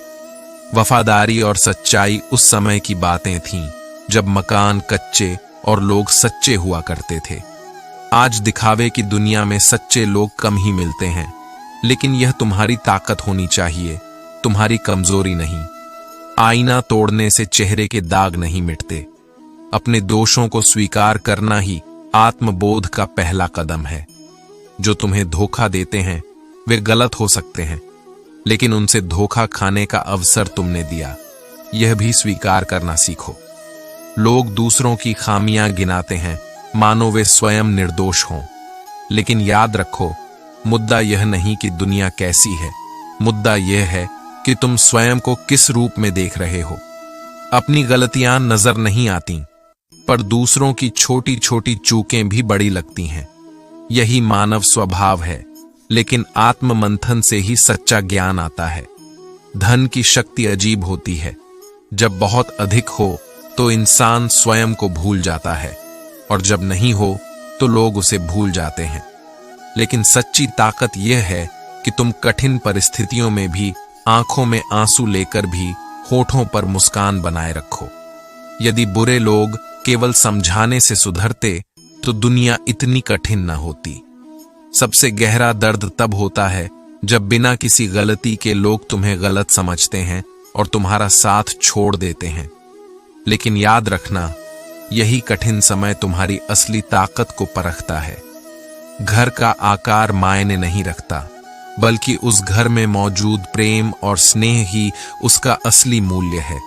वफादारी और सच्चाई उस समय की बातें थीं जब मकान कच्चे और लोग सच्चे हुआ करते थे। आज दिखावे की दुनिया में सच्चे लोग कम ही मिलते हैं, लेकिन यह तुम्हारी ताकत होनी चाहिए, तुम्हारी कमजोरी नहीं। आईना तोड़ने से चेहरे के दाग नहीं मिटते। अपने दोषों को स्वीकार करना ही आत्मबोध का पहला कदम है। जो तुम्हें धोखा देते हैं वे गलत हो सकते हैं, लेकिन उनसे धोखा खाने का अवसर तुमने दिया, यह भी स्वीकार करना सीखो। लोग दूसरों की खामियां गिनाते हैं मानो वे स्वयं निर्दोष हों, लेकिन याद रखो, मुद्दा यह नहीं कि दुनिया कैसी है, मुद्दा यह है कि तुम स्वयं को किस रूप में देख रहे हो। अपनी गलतियां नजर नहीं आती, पर दूसरों की छोटी छोटी चूकें भी बड़ी लगती हैं। यही मानव स्वभाव है, लेकिन आत्ममंथन से ही सच्चा ज्ञान आता है। धन की शक्ति अजीब होती है। जब बहुत अधिक हो तो इंसान स्वयं को भूल जाता है, और जब नहीं हो तो लोग उसे भूल जाते हैं। लेकिन सच्ची ताकत यह है कि तुम कठिन परिस्थितियों में भी आंखों में आंसू लेकर भी होठों पर मुस्कान बनाए रखो। यदि बुरे लोग केवल समझाने से सुधरते तो दुनिया इतनी कठिन न होती। सबसे गहरा दर्द तब होता है जब बिना किसी गलती के लोग तुम्हें गलत समझते हैं और तुम्हारा साथ छोड़ देते हैं। लेकिन याद रखना, यही कठिन समय तुम्हारी असली ताकत को परखता है। घर का आकार मायने नहीं रखता, बल्कि उस घर में मौजूद प्रेम और स्नेह ही उसका असली मूल्य है।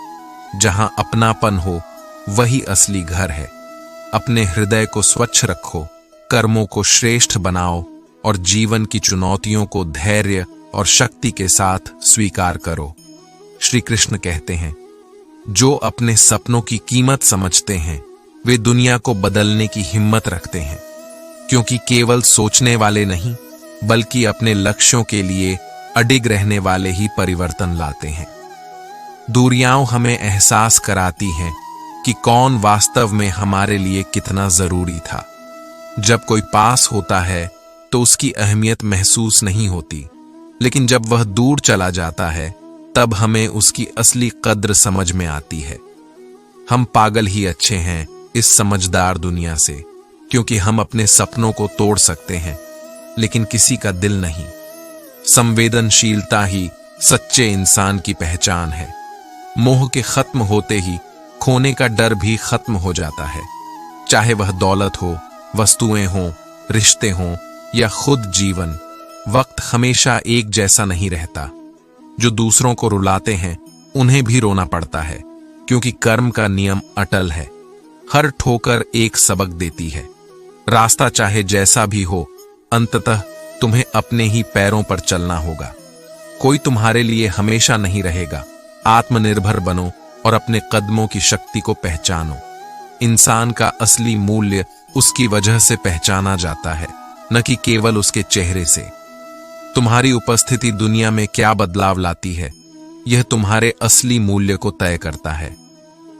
जहां अपनापन हो वही असली घर है। अपने हृदय को स्वच्छ रखो, कर्मों को श्रेष्ठ बनाओ और जीवन की चुनौतियों को धैर्य और शक्ति के साथ स्वीकार करो। श्री कृष्ण कहते हैं, जो अपने सपनों की कीमत समझते हैं वे दुनिया को बदलने की हिम्मत रखते हैं, क्योंकि केवल सोचने वाले नहीं बल्कि अपने लक्ष्यों के लिए अडिग रहने वाले ही परिवर्तन लाते हैं। दूरियां हमें एहसास कराती हैं कि कौन वास्तव में हमारे लिए कितना जरूरी था। जब कोई पास होता है तो उसकी अहमियत महसूस नहीं होती, लेकिन जब वह दूर चला जाता है तब हमें उसकी असली कद्र समझ में आती है। हम पागल ही अच्छे हैं इस समझदार दुनिया से, क्योंकि हम अपने सपनों को तोड़ सकते हैं लेकिन किसी का दिल नहीं। संवेदनशीलता ही सच्चे इंसान की पहचान है। मोह के खत्म होते ही खोने का डर भी खत्म हो जाता है, चाहे वह दौलत हो, वस्तुएं हों, रिश्ते हों या खुद जीवन। वक्त हमेशा एक जैसा नहीं रहता। जो दूसरों को रुलाते हैं उन्हें भी रोना पड़ता है, क्योंकि कर्म का नियम अटल है। हर ठोकर एक सबक देती है। रास्ता चाहे जैसा भी हो, अंततः तुम्हें अपने ही पैरों पर चलना होगा। कोई तुम्हारे लिए हमेशा नहीं रहेगा। आत्मनिर्भर बनो और अपने कदमों की शक्ति को पहचानो। इंसान का असली मूल्य उसकी वजह से पहचाना जाता है, न कि केवल उसके चेहरे से। तुम्हारी उपस्थिति दुनिया में क्या बदलाव लाती है, यह तुम्हारे असली मूल्य को तय करता है।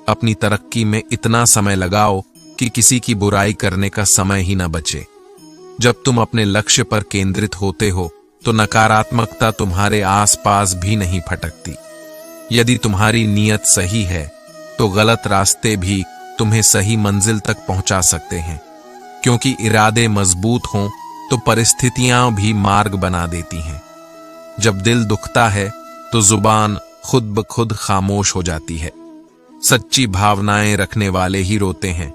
अपनी तरक्की में इतना समय लगाओ कि किसी की बुराई करने का समय ही न बचे। जब तुम अपने लक्ष्य पर केंद्रित होते हो तो नकारात्मकता तुम्हारे आसपास भी नहीं फटकती। यदि तुम्हारी नीयत सही है तो गलत रास्ते भी तुम्हें सही मंजिल तक पहुंचा सकते हैं, क्योंकि इरादे मजबूत हों तो परिस्थितियां भी मार्ग बना देती हैं। जब दिल दुखता है तो जुबान खुद ब खुद खामोश हो जाती है। सच्ची भावनाएं रखने वाले ही रोते हैं।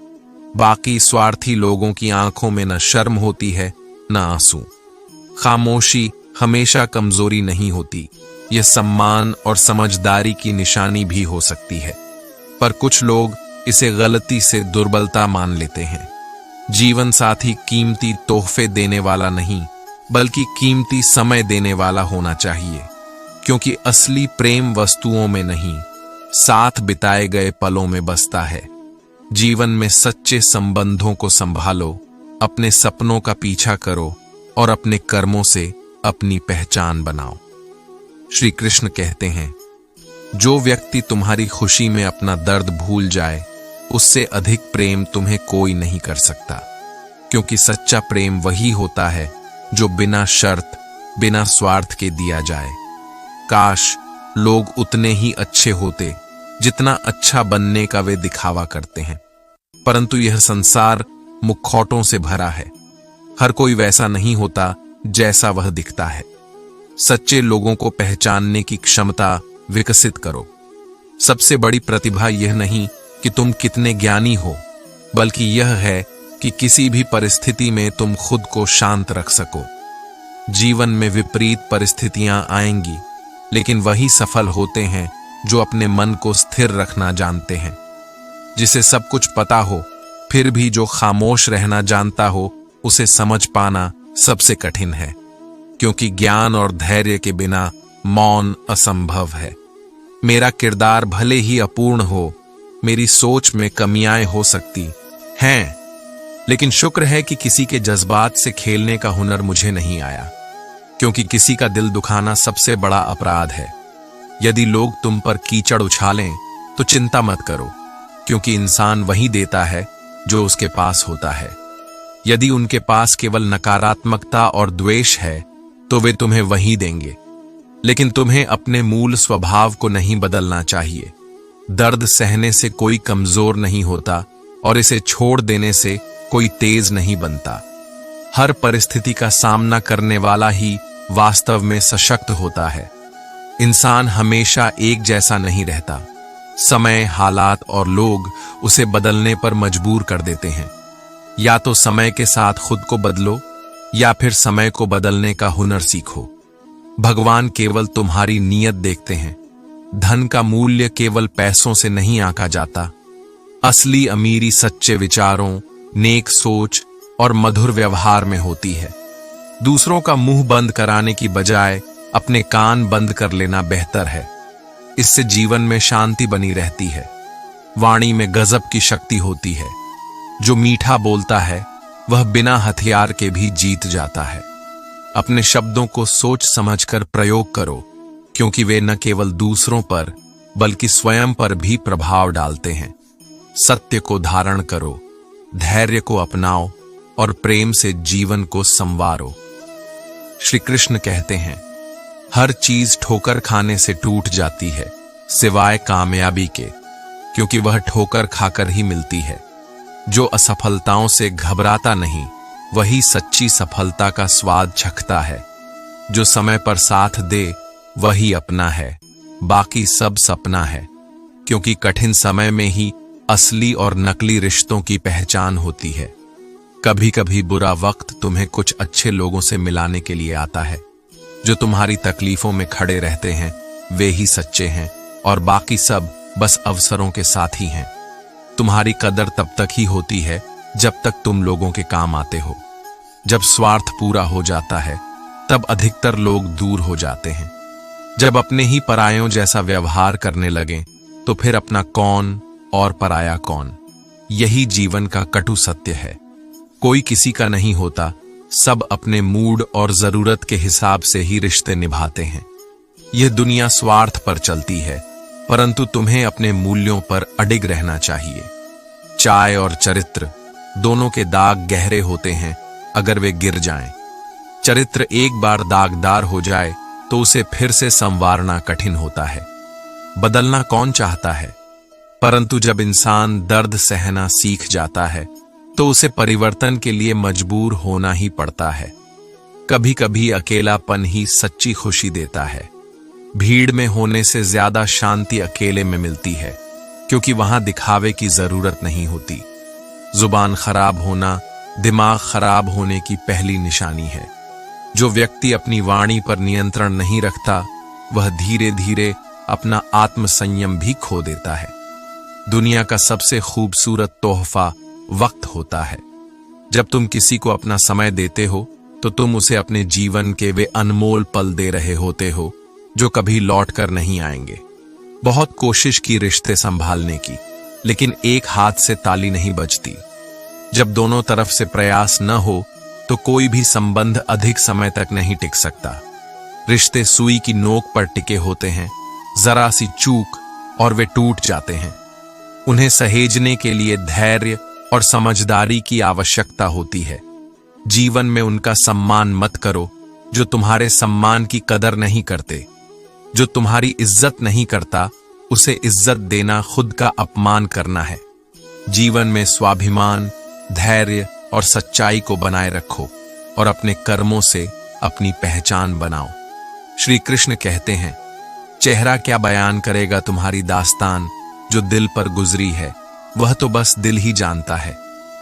बाकी स्वार्थी लोगों की आंखों में न शर्म होती है न आंसू। खामोशी हमेशा कमजोरी नहीं होती, यह सम्मान और समझदारी की निशानी भी हो सकती है। पर कुछ लोग इसे गलती से दुर्बलता मान लेते हैं। जीवन साथी कीमती तोहफे देने वाला नहीं बल्कि कीमती समय देने वाला होना चाहिए, क्योंकि असली प्रेम वस्तुओं में नहीं, साथ बिताए गए पलों में बसता है। जीवन में सच्चे संबंधों को संभालो, अपने सपनों का पीछा करो और अपने कर्मों से अपनी पहचान बनाओ। श्री कृष्ण कहते हैं, जो व्यक्ति तुम्हारी खुशी में अपना दर्द भूल जाए, उससे अधिक प्रेम तुम्हें कोई नहीं कर सकता, क्योंकि सच्चा प्रेम वही होता है जो बिना शर्त, बिना स्वार्थ के दिया जाए। काश लोग उतने ही अच्छे होते जितना अच्छा बनने का वे दिखावा करते हैं, परंतु यह संसार मुखौटों से भरा है। हर कोई वैसा नहीं होता जैसा वह दिखता है। सच्चे लोगों को पहचानने की क्षमता विकसित करो। सबसे बड़ी प्रतिभा यह नहीं कि तुम कितने ज्ञानी हो, बल्कि यह है कि किसी भी परिस्थिति में तुम खुद को शांत रख सको। जीवन में विपरीत परिस्थितियां आएंगी, लेकिन वही सफल होते हैं जो अपने मन को स्थिर रखना जानते हैं। जिसे सब कुछ पता हो फिर भी जो खामोश रहना जानता हो, उसे समझ पाना सबसे कठिन है, क्योंकि ज्ञान और धैर्य के बिना मौन असंभव है। मेरा किरदार भले ही अपूर्ण हो, मेरी सोच में कमियां हो सकती हैं, लेकिन शुक्र है कि किसी के जज्बात से खेलने का हुनर मुझे नहीं आया, क्योंकि किसी का दिल दुखाना सबसे बड़ा अपराध है। यदि लोग तुम पर कीचड़ उछालें तो चिंता मत करो, क्योंकि इंसान वही देता है जो उसके पास होता है। यदि उनके पास केवल नकारात्मकता और द्वेष है तो वे तुम्हें वही देंगे, लेकिन तुम्हें अपने मूल स्वभाव को नहीं बदलना चाहिए। दर्द सहने से कोई कमजोर नहीं होता और इसे छोड़ देने से कोई तेज नहीं बनता। हर परिस्थिति का सामना करने वाला ही वास्तव में सशक्त होता है। इंसान हमेशा एक जैसा नहीं रहता। समय, हालात और लोग उसे बदलने पर मजबूर कर देते हैं। या तो समय के साथ खुद को बदलो या फिर समय को बदलने का हुनर सीखो। भगवान केवल तुम्हारी नीयत देखते हैं। धन का मूल्य केवल पैसों से नहीं आंका जाता। असली अमीरी सच्चे विचारों, नेक सोच और मधुर व्यवहार में होती है। दूसरों का मुंह बंद कराने की बजाय अपने कान बंद कर लेना बेहतर है। इससे जीवन में शांति बनी रहती है। वाणी में गजब की शक्ति होती है। जो मीठा बोलता है वह बिना हथियार के भी जीत जाता है। अपने शब्दों को सोच समझकर प्रयोग करो, क्योंकि वे न केवल दूसरों पर बल्कि स्वयं पर भी प्रभाव डालते हैं। सत्य को धारण करो, धैर्य को अपनाओ और प्रेम से जीवन को संवारो। श्री कृष्ण कहते हैं, हर चीज ठोकर खाने से टूट जाती है सिवाय कामयाबी के, क्योंकि वह ठोकर खाकर ही मिलती है। जो असफलताओं से घबराता नहीं वही सच्ची सफलता का स्वाद चखता है। जो समय पर साथ दे वही अपना है, बाकी सब सपना है। क्योंकि कठिन समय में ही असली और नकली रिश्तों की पहचान होती है। कभी कभी बुरा वक्त तुम्हें कुछ अच्छे लोगों से मिलाने के लिए आता है। जो तुम्हारी तकलीफों में खड़े रहते हैं वे ही सच्चे हैं, और बाकी सब बस अवसरों के साथ ही हैं। तुम्हारी कदर तब तक ही होती है जब तक तुम लोगों के काम आते हो। जब स्वार्थ पूरा हो जाता है तब अधिकतर लोग दूर हो जाते हैं। जब अपने ही परायों जैसा व्यवहार करने लगें तो फिर अपना कौन और पराया कौन। यही जीवन का कटु सत्य है। कोई किसी का नहीं होता, सब अपने मूड और जरूरत के हिसाब से ही रिश्ते निभाते हैं। यह दुनिया स्वार्थ पर चलती है, परंतु तुम्हें अपने मूल्यों पर अडिग रहना चाहिए। चाय और चरित्र दोनों के दाग गहरे होते हैं अगर वे गिर जाएं। चरित्र एक बार दागदार हो जाए तो उसे फिर से संवारना कठिन होता है। बदलना कौन चाहता है, परंतु जब इंसान दर्द सहना सीख जाता है तो उसे परिवर्तन के लिए मजबूर होना ही पड़ता है। कभी कभी अकेलापन ही सच्ची खुशी देता है। भीड़ में होने से ज्यादा शांति अकेले में मिलती है, क्योंकि वहां दिखावे की जरूरत नहीं होती। जुबान खराब होना दिमाग खराब होने की पहली निशानी है। जो व्यक्ति अपनी वाणी पर नियंत्रण नहीं रखता वह धीरे धीरे अपना आत्मसंयम भी खो देता है। दुनिया का सबसे खूबसूरत तोहफा वक्त होता है। जब तुम किसी को अपना समय देते हो तो तुम उसे अपने जीवन के वे अनमोल पल दे रहे होते हो जो कभी लौट कर नहीं आएंगे। बहुत कोशिश की रिश्ते संभालने की, लेकिन एक हाथ से ताली नहीं बजती। जब दोनों तरफ से प्रयास न हो तो कोई भी संबंध अधिक समय तक नहीं टिक सकता। रिश्ते सुई की नोक पर टिके होते हैं, जरा सी चूक और वे टूट जाते हैं। उन्हें सहेजने के लिए धैर्य और समझदारी की आवश्यकता होती है। जीवन में उनका सम्मान मत करो जो तुम्हारे सम्मान की कदर नहीं करते। जो तुम्हारी इज्जत नहीं करता उसे इज्जत देना खुद का अपमान करना है। जीवन में स्वाभिमान, धैर्य और सच्चाई को बनाए रखो और अपने कर्मों से अपनी पहचान बनाओ। श्री कृष्ण कहते हैं, चेहरा क्या बयान करेगा तुम्हारी दास्तान, जो दिल पर गुजरी है वह तो बस दिल ही जानता है।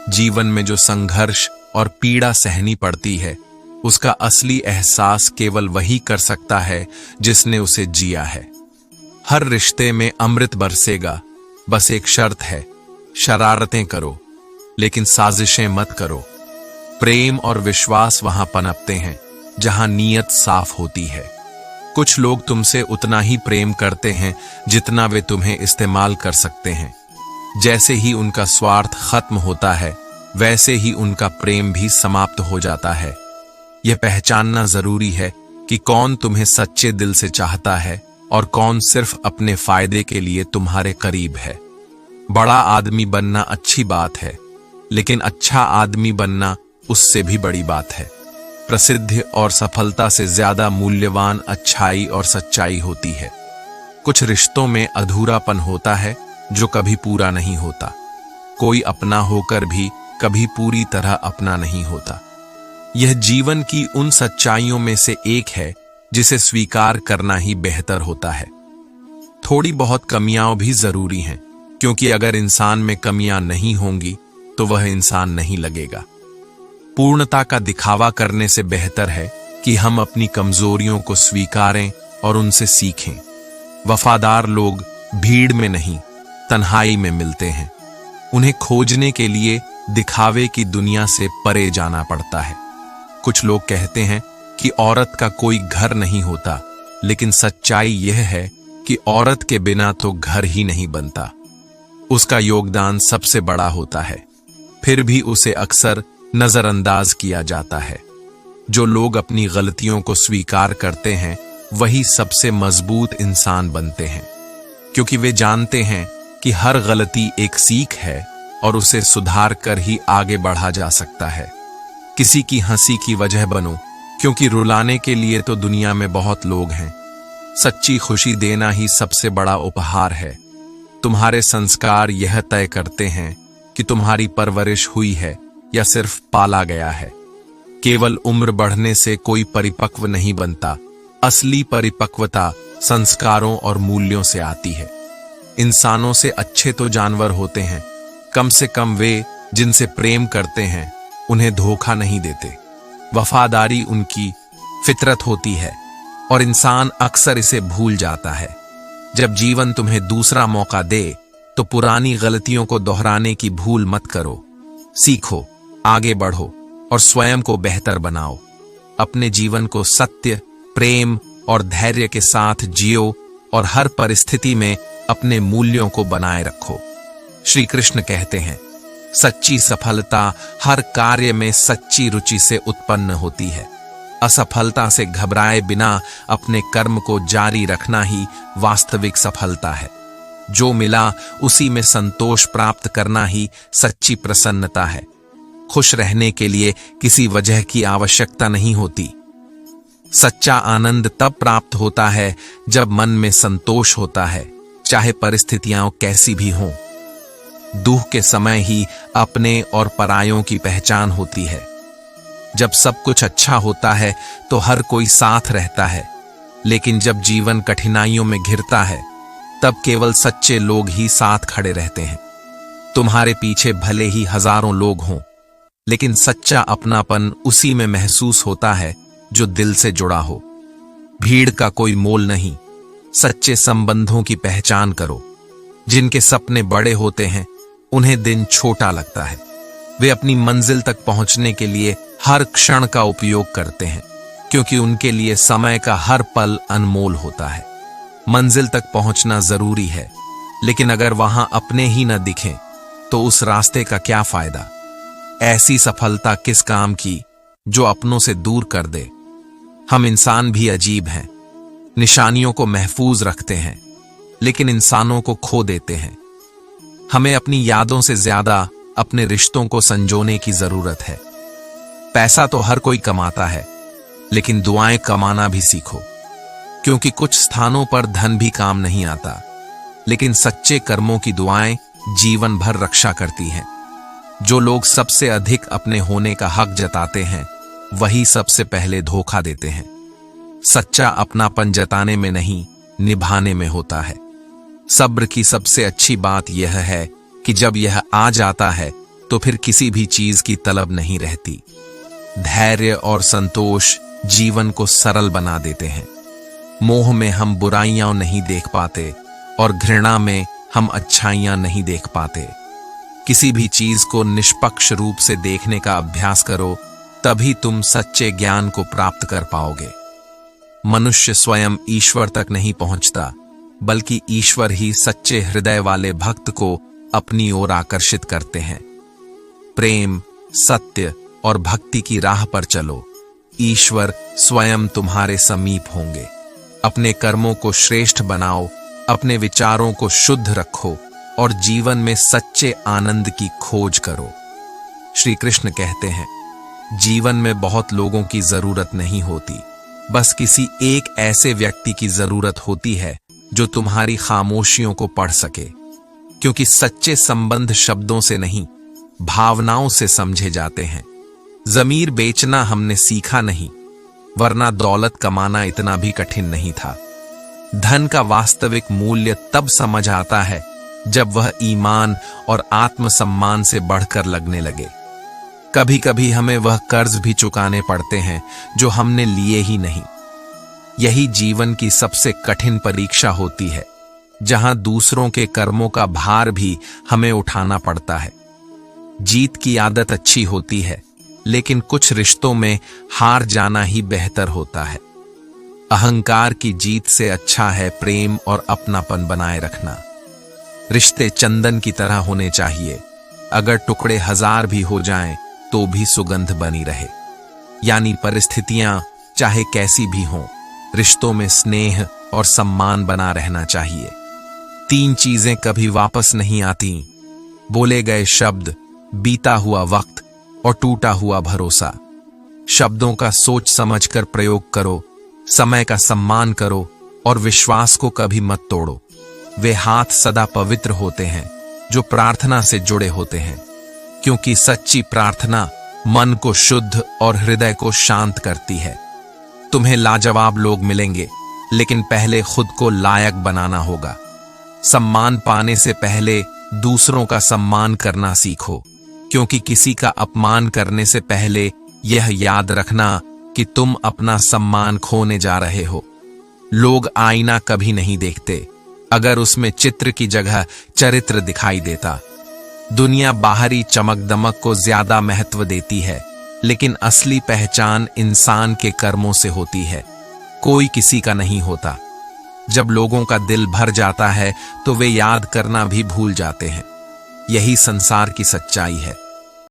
जीवन में जो संघर्ष और पीड़ा सहनी पड़ती है उसका असली एहसास केवल वही कर सकता है जिसने उसे जिया है। हर रिश्ते में अमृत बरसेगा, बस एक शर्त है, शरारतें करो लेकिन साजिशें मत करो। प्रेम और विश्वास वहां पनपते हैं जहां नीयत साफ होती है। कुछ लोग तुमसे उतना ही प्रेम करते हैं जितना वे तुम्हें इस्तेमाल कर सकते हैं। जैसे ही उनका स्वार्थ खत्म होता है वैसे ही उनका प्रेम भी समाप्त हो जाता है। यह पहचानना जरूरी है कि कौन तुम्हें सच्चे दिल से चाहता है और कौन सिर्फ अपने फायदे के लिए तुम्हारे करीब है। बड़ा आदमी बनना अच्छी बात है, लेकिन अच्छा आदमी बनना उससे भी बड़ी बात है। प्रसिद्धि और सफलता से ज्यादा मूल्यवान अच्छाई और सच्चाई होती है। कुछ रिश्तों में अधूरापन होता है जो कभी पूरा नहीं होता। कोई अपना होकर भी कभी पूरी तरह अपना नहीं होता। यह जीवन की उन सच्चाइयों में से एक है जिसे स्वीकार करना ही बेहतर होता है। थोड़ी बहुत कमियां भी जरूरी हैं, क्योंकि अगर इंसान में कमियां नहीं होंगी तो वह इंसान नहीं लगेगा। पूर्णता का दिखावा करने से बेहतर है कि हम अपनी कमजोरियों को स्वीकारें और उनसे सीखें। वफादार लोग भीड़ में नहीं, तन्हाई में मिलते हैं। उन्हें खोजने के लिए दिखावे की दुनिया से परे जाना पड़ता है। कुछ लोग कहते हैं कि औरत का कोई घर नहीं होता, लेकिन सच्चाई यह है कि औरत के बिना तो घर ही नहीं बनता। उसका योगदान सबसे बड़ा होता है, फिर भी उसे अक्सर नजरअंदाज किया जाता है। जो लोग अपनी गलतियों को स्वीकार करते हैं वही सबसे मजबूत इंसान बनते हैं, क्योंकि वे जानते हैं कि हर गलती एक सीख है और उसे सुधार कर ही आगे बढ़ा जा सकता है। किसी की हंसी की वजह बनो, क्योंकि रुलाने के लिए तो दुनिया में बहुत लोग हैं। सच्ची खुशी देना ही सबसे बड़ा उपहार है। तुम्हारे संस्कार यह तय करते हैं कि तुम्हारी परवरिश हुई है या सिर्फ पाला गया है। केवल उम्र बढ़ने से कोई परिपक्व नहीं बनता। असली परिपक्वता संस्कारों और मूल्यों से आती है। इंसानों से अच्छे तो जानवर होते हैं, कम से कम वे जिनसे प्रेम करते हैं उन्हें धोखा नहीं देते। वफादारी उनकी फितरत होती है और इंसान अक्सर इसे भूल जाता है। जब जीवन तुम्हें दूसरा मौका दे तो पुरानी गलतियों को दोहराने की भूल मत करो। सीखो, आगे बढ़ो और स्वयं को बेहतर बनाओ। अपने जीवन को सत्य, प्रेम और धैर्य के साथ जियो और हर परिस्थिति में अपने मूल्यों को बनाए रखो। श्री कृष्ण कहते हैं, सच्ची सफलता हर कार्य में सच्ची रुचि से उत्पन्न होती है। असफलता से घबराए बिना अपने कर्म को जारी रखना ही वास्तविक सफलता है। जो मिला उसी में संतोष प्राप्त करना ही सच्ची प्रसन्नता है। खुश रहने के लिए किसी वजह की आवश्यकता नहीं होती। सच्चा आनंद तब प्राप्त होता है जब मन में संतोष होता है, चाहे परिस्थितियां कैसी भी हों। दुख के समय ही अपने और परायों की पहचान होती है। जब सब कुछ अच्छा होता है तो हर कोई साथ रहता है, लेकिन जब जीवन कठिनाइयों में घिरता है तब केवल सच्चे लोग ही साथ खड़े रहते हैं। तुम्हारे पीछे भले ही हजारों लोग हों, लेकिन सच्चा अपनापन उसी में महसूस होता है जो दिल से जुड़ा हो। भीड़ का कोई मोल नहीं। सच्चे संबंधों की पहचान करो। जिनके सपने बड़े होते हैं उन्हें दिन छोटा लगता है। वे अपनी मंजिल तक पहुंचने के लिए हर क्षण का उपयोग करते हैं, क्योंकि उनके लिए समय का हर पल अनमोल होता है। मंजिल तक पहुंचना जरूरी है, लेकिन अगर वहां अपने ही न दिखें तो उस रास्ते का क्या फायदा। ऐसी सफलता किस काम की जो अपनों से दूर कर दे। हम इंसान भी अजीब हैं। निशानियों को महफूज रखते हैं, लेकिन इंसानों को खो देते हैं। हमें अपनी यादों से ज्यादा अपने रिश्तों को संजोने की जरूरत है। पैसा तो हर कोई कमाता है, लेकिन दुआएं कमाना भी सीखो, क्योंकि कुछ स्थानों पर धन भी काम नहीं आता, लेकिन सच्चे कर्मों की दुआएं जीवन भर रक्षा करती हैं। जो लोग सबसे अधिक अपने होने का हक जताते हैं वही सबसे पहले धोखा देते हैं। सच्चा अपनापन जताने में नहीं, निभाने में होता है। सब्र की सबसे अच्छी बात यह है कि जब यह आ जाता है तो फिर किसी भी चीज की तलब नहीं रहती। धैर्य और संतोष जीवन को सरल बना देते हैं। मोह में हम बुराइयां नहीं देख पाते और घृणा में हम अच्छाइयां नहीं देख पाते। किसी भी चीज को निष्पक्ष रूप से देखने का अभ्यास करो, तभी तुम सच्चे ज्ञान को प्राप्त कर पाओगे। मनुष्य स्वयं ईश्वर तक नहीं पहुंचता, बल्कि ईश्वर ही सच्चे हृदय वाले भक्त को अपनी ओर आकर्षित करते हैं। प्रेम, सत्य और भक्ति की राह पर चलो। ईश्वर स्वयं तुम्हारे समीप होंगे। अपने कर्मों को श्रेष्ठ बनाओ, अपने विचारों को शुद्ध रखो और जीवन में सच्चे आनंद की खोज करो। श्री कृष्ण कहते हैं, जीवन में बहुत लोगों की जरूरत नहीं होती, बस किसी एक ऐसे व्यक्ति की जरूरत होती है जो तुम्हारी खामोशियों को पढ़ सके, क्योंकि सच्चे संबंध शब्दों से नहीं, भावनाओं से समझे जाते हैं। जमीर बेचना हमने सीखा नहीं, वरना दौलत कमाना इतना भी कठिन नहीं था। धन का वास्तविक मूल्य तब समझ आता है जब वह ईमान और आत्मसम्मान से बढ़कर लगने लगे। कभी कभी हमें वह कर्ज भी चुकाने पड़ते हैं जो हमने लिए ही नहीं। यही जीवन की सबसे कठिन परीक्षा होती है, जहां दूसरों के कर्मों का भार भी हमें उठाना पड़ता है। जीत की आदत अच्छी होती है, लेकिन कुछ रिश्तों में हार जाना ही बेहतर होता है। अहंकार की जीत से अच्छा है प्रेम और अपनापन बनाए रखना। रिश्ते चंदन की तरह होने चाहिए, अगर टुकड़े 1000 भी हो जाएं तो भी सुगंध बनी रहे। यानी परिस्थितियां चाहे कैसी भी हों, रिश्तों में स्नेह और सम्मान बना रहना चाहिए। 3 चीजें कभी वापस नहीं आती: बोले गए शब्द, बीता हुआ वक्त और टूटा हुआ भरोसा। शब्दों का सोच समझकर प्रयोग करो, समय का सम्मान करो और विश्वास को कभी मत तोड़ो। वे हाथ सदा पवित्र होते हैं जो प्रार्थना से जुड़े होते हैं, क्योंकि सच्ची प्रार्थना मन को शुद्ध और हृदय को शांत करती है। तुम्हें लाजवाब लोग मिलेंगे, लेकिन पहले खुद को लायक बनाना होगा। सम्मान पाने से पहले दूसरों का सम्मान करना सीखो, क्योंकि किसी का अपमान करने से पहले यह याद रखना कि तुम अपना सम्मान खोने जा रहे हो। लोग आईना कभी नहीं देखते, अगर उसमें चित्र की जगह चरित्र दिखाई देता। दुनिया बाहरी चमक दमक को ज्यादा महत्व देती है, लेकिन असली पहचान इंसान के कर्मों से होती है, कोई किसी का नहीं होता। जब लोगों का दिल भर जाता है तो वे याद करना भी भूल जाते हैं। यही संसार की सच्चाई है।